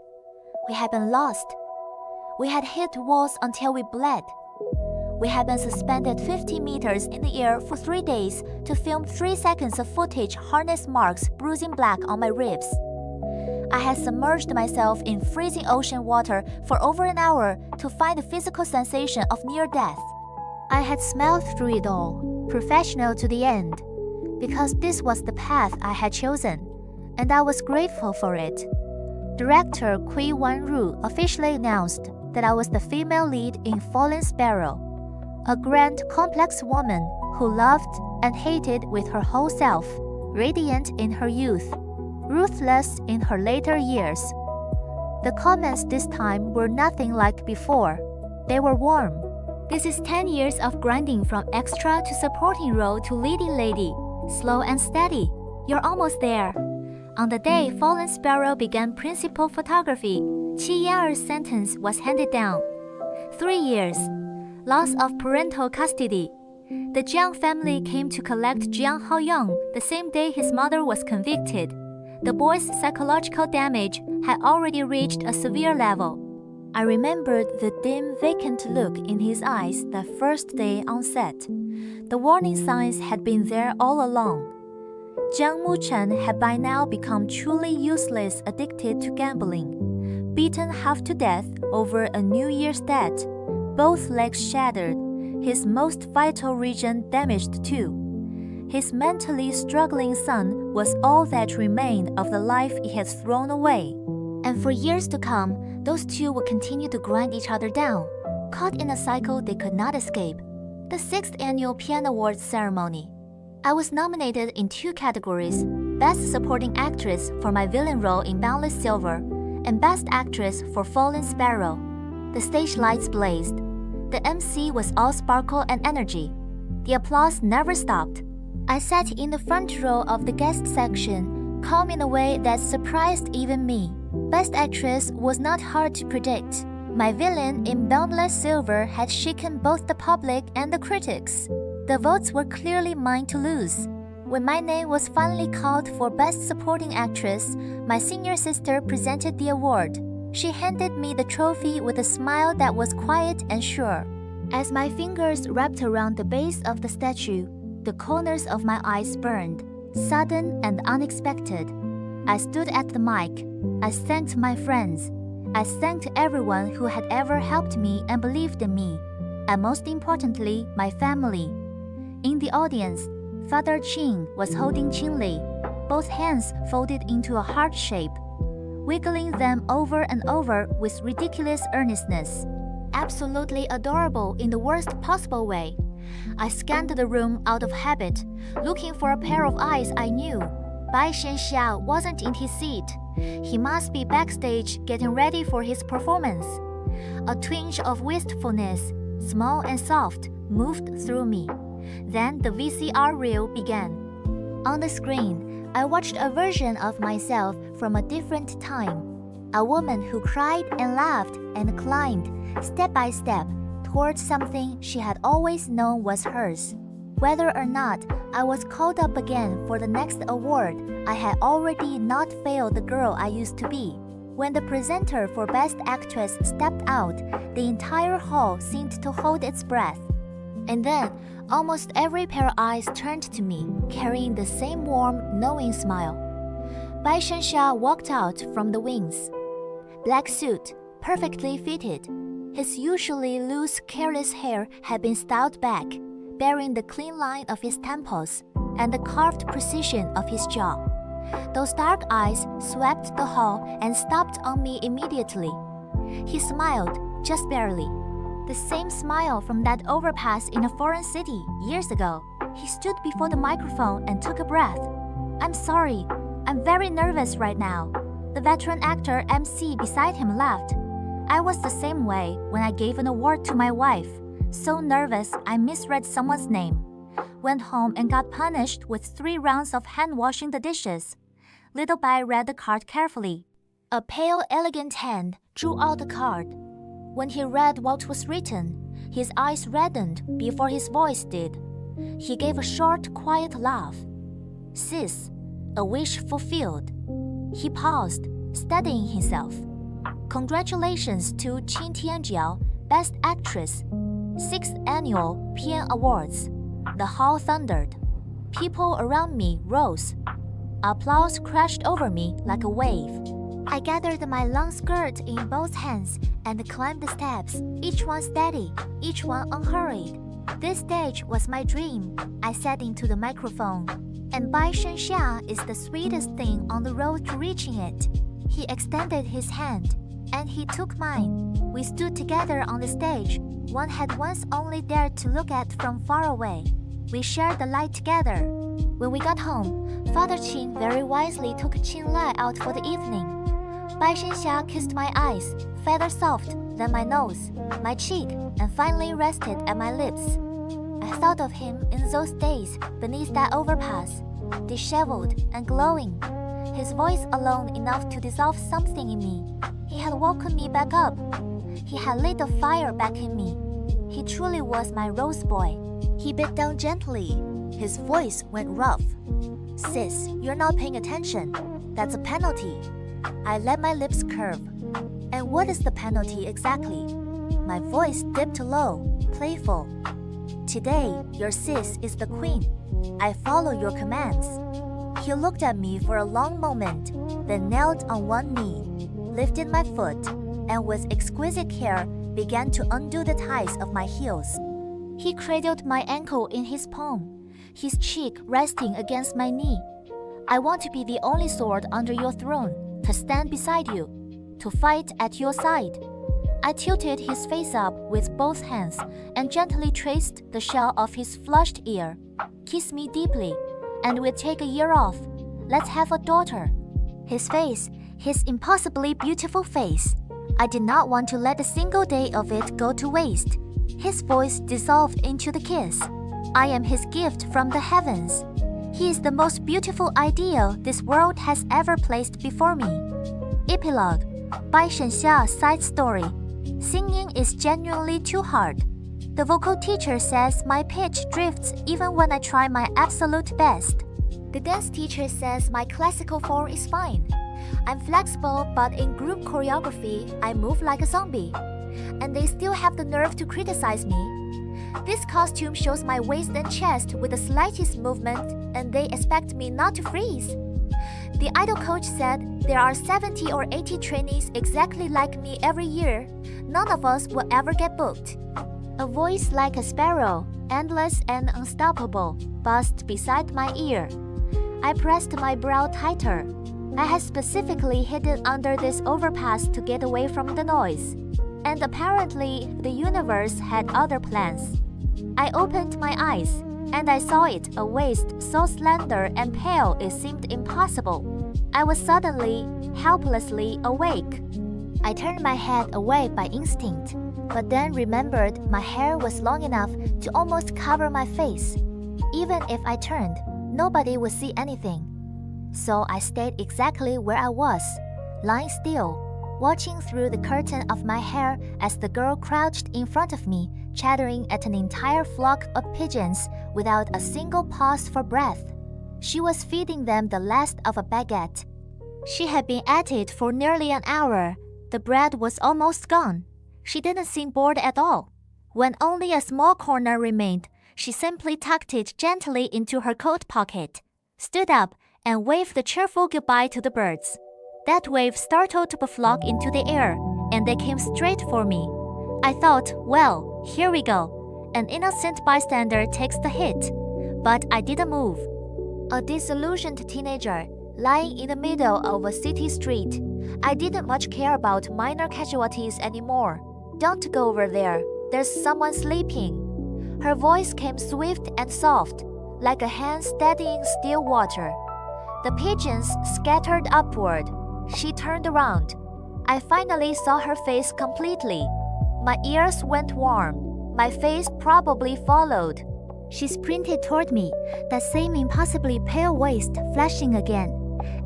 We had been lost. We had hit walls until we bled. We had been suspended 50 meters in the air for 3 days to film 3 seconds of footage, harness marks bruising black on my ribs. I had submerged myself in freezing ocean water for over an hour to find the physical sensation of near death. I had smelled through it all, professional to the end, because this was the path I had chosen, and I was grateful for it. Director Kui Wan-ru officially announced that I was the female lead in Fallen Sparrow, a grand, complex woman who loved and hated with her whole self, radiant in her youth, ruthless in her later years. The comments this time were nothing like before. They were warm. "This is 10 years of grinding from extra to supporting role to leading lady. Slow and steady. You're almost there." On the day Fallen Sparrow began principal photography, Qin Tianjiao's sentence was handed down. 3 years. Loss of parental custody. The Jiang family came to collect Jiang Haoyong the same day his mother was convicted. The boy's psychological damage had already reached a severe level. I remembered the dim, vacant look in his eyes that first day on set. The warning signs had been there all along. Jiang Mucheng had by now become truly useless, addicted to gambling. Beaten half to death over a New Year's debt, both legs shattered, his most vital region damaged too. His mentally struggling son was all that remained of the life he had thrown away. And for years to come, those two would continue to grind each other down, caught in a cycle they could not escape. The 6th annual Piano Awards ceremony. I was nominated in 2 categories, Best Supporting Actress for my villain role in Boundless Silver, and Best Actress for Fallen Sparrow. The stage lights blazed. The MC was all sparkle and energy. The applause never stopped. I sat in the front row of the guest section, calm in a way that surprised even me. Best Actress was not hard to predict. My villain in Boundless Silver had shaken both the public and the critics. The votes were clearly mine to lose. When my name was finally called for Best Supporting Actress, my senior sister presented the award. She handed me the trophy with a smile that was quiet and sure. As my fingers wrapped around the base of the statue, the corners of my eyes burned, sudden and unexpected. I stood at the mic. I thanked my friends. I thanked everyone who had ever helped me and believed in me, and most importantly, my family. In the audience, Father Qin was holding Qin Li, both hands folded into a heart shape, wiggling them over and over with ridiculous earnestness. Absolutely adorable in the worst possible way. I scanned the room out of habit, looking for a pair of eyes I knew. Bai Shen Xia wasn't in his seat. He must be backstage getting ready for his performance. A twinge of wistfulness, small and soft, moved through me. Then the VCR reel began. On the screen, I watched a version of myself from a different time. A woman who cried and laughed and climbed, step by step, towards something she had always known was hers. Whether or not I was called up again for the next award, I had already not failed the girl I used to be. When the presenter for Best Actress stepped out, the entire hall seemed to hold its breath. And then, almost every pair of eyes turned to me, carrying the same warm, knowing smile. Bai Shen Xia walked out from the wings. Black suit, perfectly fitted. His usually loose, careless hair had been styled back, bearing the clean line of his temples and the carved precision of his jaw. Those dark eyes swept the hall and stopped on me immediately. He smiled, just barely. The same smile from that overpass in a foreign city years ago. He stood before the microphone and took a breath. "I'm sorry, I'm very nervous right now." The veteran actor MC beside him laughed. I was the same way when I gave an award to my wife. So nervous I misread someone's name. Went home and got punished with 3 rounds of hand washing the dishes. Little Bai read the card carefully. A pale, elegant hand drew out the card. When he read what was written, his eyes reddened before his voice did. He gave a short, quiet laugh. "Sis, a wish fulfilled." He paused, steadying himself. "Congratulations to Qin Tianjiao, Best Actress, 6th Annual PN Awards." The hall thundered. People around me rose. Applause crashed over me like a wave. I gathered my long skirt in both hands and climbed the steps, each one steady, each one unhurried. This stage was my dream, I said into the microphone. And Bai Shen Xia is the sweetest thing on the road to reaching it. He extended his hand, and he took mine. We stood together on the stage. One had once only dared to look at from far away. We shared the light together. When we got home, Father Qin very wisely took Qin Lai out for the evening. Bai Shen Xia kissed my eyes, feather soft, then my nose, my cheek, and finally rested at my lips. I thought of him in those days beneath that overpass, disheveled and glowing, his voice alone enough to dissolve something in me. He had woken me back up. He had lit a fire back in me. He truly was my rose boy. He bit down gently. His voice went rough. "Sis, you're not paying attention. That's a penalty." I let my lips curve. "And what is the penalty exactly?" My voice dipped low, playful. "Today, your sis is the queen. I follow your commands." He looked at me for a long moment, then knelt on one knee, lifted my foot, and with exquisite care began to undo the ties of my heels. He cradled my ankle in his palm, his cheek resting against my knee. "I want to be the only sword under your throne, to stand beside you, to fight at your side." I tilted his face up with both hands and gently traced the shell of his flushed ear. "Kiss me deeply, and we'll take a year off. Let's have a daughter." His face, his impossibly beautiful face. I did not want to let a single day of it go to waste. His voice dissolved into the kiss. "I am his gift from the heavens. He is the most beautiful ideal this world has ever placed before me. Epilogue. Bai Shen Xia side story. Singing is genuinely too hard. The vocal teacher says my pitch drifts even when I try my absolute best. The dance teacher says my classical form is fine. I'm flexible, but in group choreography, I move like a zombie. And they still have the nerve to criticize me. This costume shows my waist and chest with the slightest movement, and they expect me not to freeze. The idol coach said there are 70 or 80 trainees exactly like me every year. None of us will ever get booked. A voice like a sparrow, endless and unstoppable, buzzed beside my ear. I pressed my brow tighter. I had specifically hidden under this overpass to get away from the noise. And apparently, the universe had other plans. I opened my eyes, and I saw it, a waist so slender and pale it seemed impossible. I was suddenly, helplessly awake. I turned my head away by instinct, but then remembered my hair was long enough to almost cover my face. Even if I turned, nobody would see anything. So I stayed exactly where I was, lying still, watching through the curtain of my hair as the girl crouched in front of me, chattering at an entire flock of pigeons without a single pause for breath. She was feeding them the last of a baguette. She had been at it for nearly an hour. The bread was almost gone. She didn't seem bored at all. When only a small corner remained, she simply tucked it gently into her coat pocket, stood up, and waved a cheerful goodbye to the birds. That wave startled the flock into the air, and they came straight for me. I thought, well, here we go. An innocent bystander takes the hit. But I didn't move. A disillusioned teenager, lying in the middle of a city street. I didn't much care about minor casualties anymore. Don't go over there. There's someone sleeping. Her voice came swift and soft, like a hand steadying still water. The pigeons scattered upward. She turned around. I finally saw her face completely. My ears went warm. My face probably followed. She sprinted toward me, that same impossibly pale waist flashing again,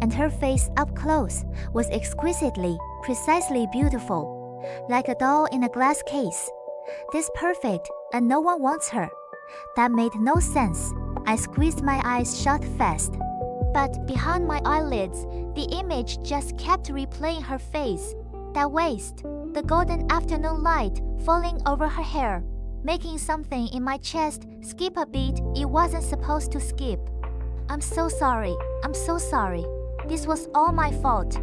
and her face up close was exquisitely, precisely beautiful, like a doll in a glass case. This perfect, and no one wants her. That made no sense. I squeezed my eyes shut fast. But behind my eyelids, the image just kept replaying her face, that waist, the golden afternoon light falling over her hair, making something in my chest skip a beat it wasn't supposed to skip. I'm so sorry. I'm so sorry. This was all my fault.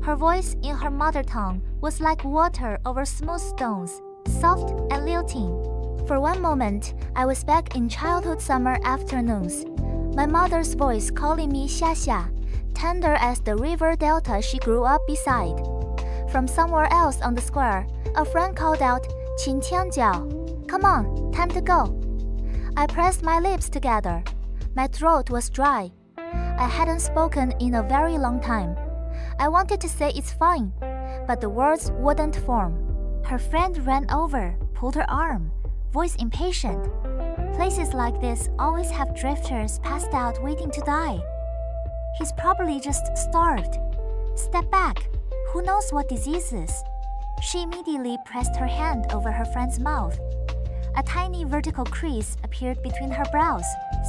Her voice in her mother tongue was like water over smooth stones, soft and lilting. For one moment, I was back in childhood summer afternoons. My mother's voice calling me Xia Xia, tender as the river delta she grew up beside. From somewhere else on the square, a friend called out, Qin Tianjiao. Come on, time to go. I pressed my lips together. My throat was dry. I hadn't spoken in a very long time. I wanted to say it's fine, but the words wouldn't form. Her friend ran over, pulled her arm, voice impatient. Places like this always have drifters passed out waiting to die. He's probably just starved. Step back. Who knows what diseases? She immediately pressed her hand over her friend's mouth. A tiny vertical crease appeared between her brows,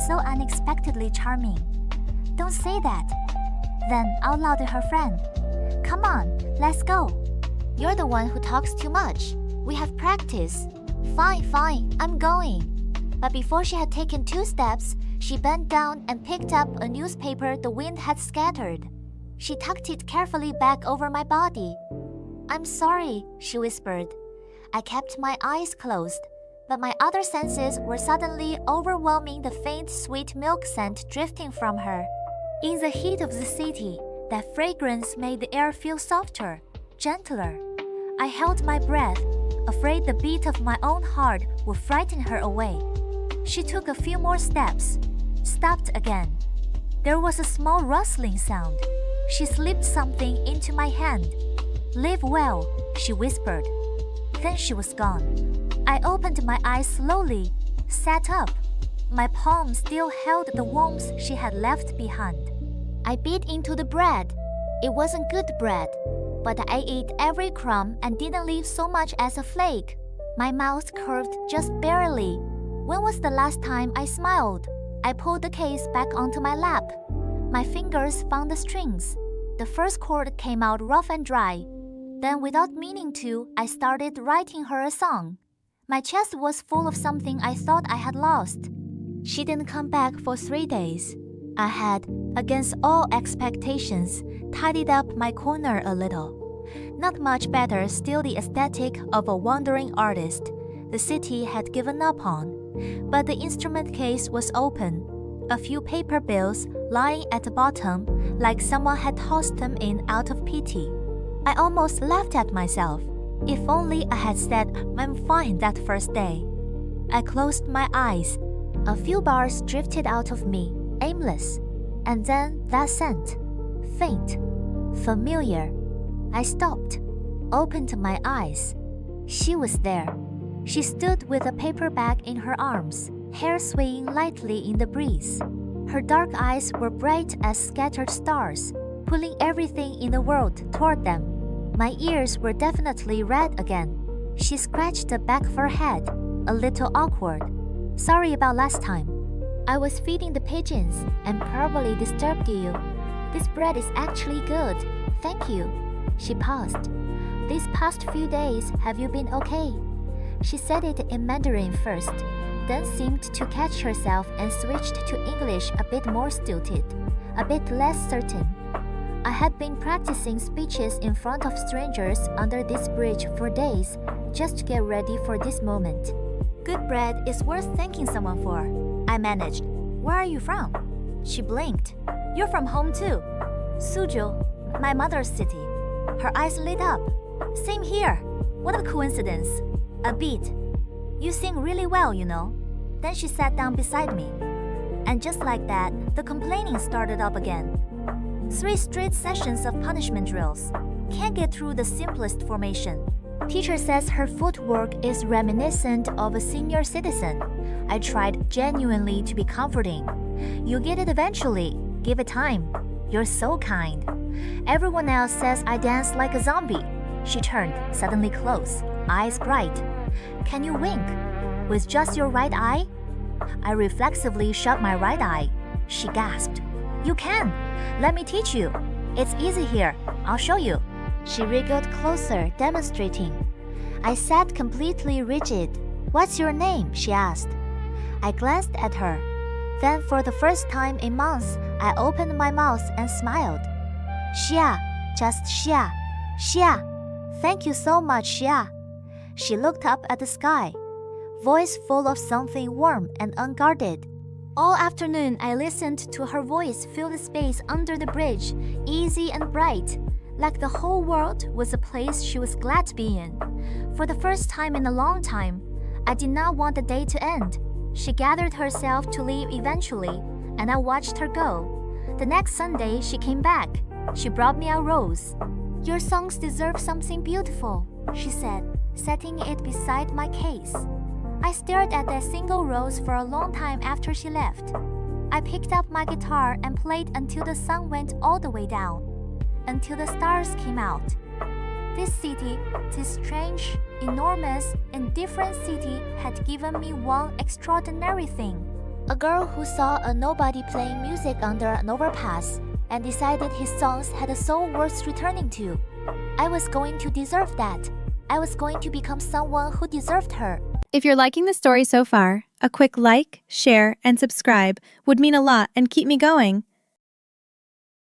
so unexpectedly charming. Don't say that. Then, out loud to her friend. Come on, let's go. You're the one who talks too much. We have practice. Fine, I'm going. But before she had taken 2 steps, she bent down and picked up a newspaper the wind had scattered. She tucked it carefully back over my body. I'm sorry, she whispered. I kept my eyes closed, but my other senses were suddenly overwhelming the faint sweet milk scent drifting from her. In the heat of the city, that fragrance made the air feel softer, gentler. I held my breath, afraid the beat of my own heart would frighten her away. She took a few more steps, stopped again. There was a small rustling sound. She slipped something into my hand. Live well, she whispered. Then she was gone. I opened my eyes slowly, sat up. My palm still held the warmth she had left behind. I bit into the bread. It wasn't good bread, but I ate every crumb and didn't leave so much as a flake. My mouth curved just barely. When was the last time I smiled? I pulled the case back onto my lap. My fingers found the strings. The first chord came out rough and dry. Then, without meaning to, I started writing her a song. My chest was full of something I thought I had lost. She didn't come back for 3 days. I had, against all expectations, tidied up my corner a little. Not much better, still the aesthetic of a wandering artist the city had given up on. But the instrument case was open. A few paper bills lying at the bottom, like someone had tossed them in out of pity. I almost laughed at myself. If only I had said, "I'm fine," that first day. I closed my eyes. A few bars drifted out of me, aimless. And then that scent. Faint. Familiar. I stopped. Opened my eyes. She was there. She stood with a paper bag in her arms, hair swaying lightly in the breeze. Her dark eyes were bright as scattered stars, pulling everything in the world toward them. My ears were definitely red again. She scratched the back of her head, a little awkward. "Sorry about last time. I was feeding the pigeons and probably disturbed you. This bread is actually good. Thank you." She paused. "These past few days, have you been okay?" She said it in Mandarin first, then seemed to catch herself and switched to English a bit more stilted, a bit less certain. I had been practicing speeches in front of strangers under this bridge for days, just to get ready for this moment. "Good bread is worth thanking someone for," I managed. "Where are you from?" She blinked. "You're from home too." "Suzhou, my mother's city." Her eyes lit up. "Same here. What a coincidence." A bit. "You sing really well, you know." Then she sat down beside me. And just like that, the complaining started up again. 3 straight sessions of punishment drills. Can't get through the simplest formation. Teacher says her footwork is reminiscent of a senior citizen. I tried genuinely to be comforting. "You'll get it eventually. Give it time. You're so kind." Everyone else says I dance like a zombie. She turned, suddenly close, eyes bright. "Can you wink? With just your right eye?" I reflexively shut my right eye. She gasped. "You can. Let me teach you. It's easy here. I'll show you." She wriggled closer, demonstrating. I sat completely rigid. "What's your name?" she asked. I glanced at her. Then, for the first time in months, I opened my mouth and smiled. "Xia, just Xia. Xia. Thank you so much, Xia." She looked up at the sky, voice full of something warm and unguarded. All afternoon, I listened to her voice fill the space under the bridge, easy and bright, like the whole world was a place she was glad to be in. For the first time in a long time, I did not want the day to end. She gathered herself to leave eventually, and I watched her go. The next Sunday, she came back. She brought me a rose. "Your songs deserve something beautiful," she said, setting it beside my case. I stared at that single rose for a long time after she left. I picked up my guitar and played until the sun went all the way down, until the stars came out. This city, this strange, enormous, and different city had given me one extraordinary thing. A girl who saw a nobody playing music under an overpass and decided his songs had a soul worth returning to. I was going to deserve that. I was going to become someone who deserved her. If you're liking the story so far, a quick like, share, and subscribe would mean a lot and keep me going.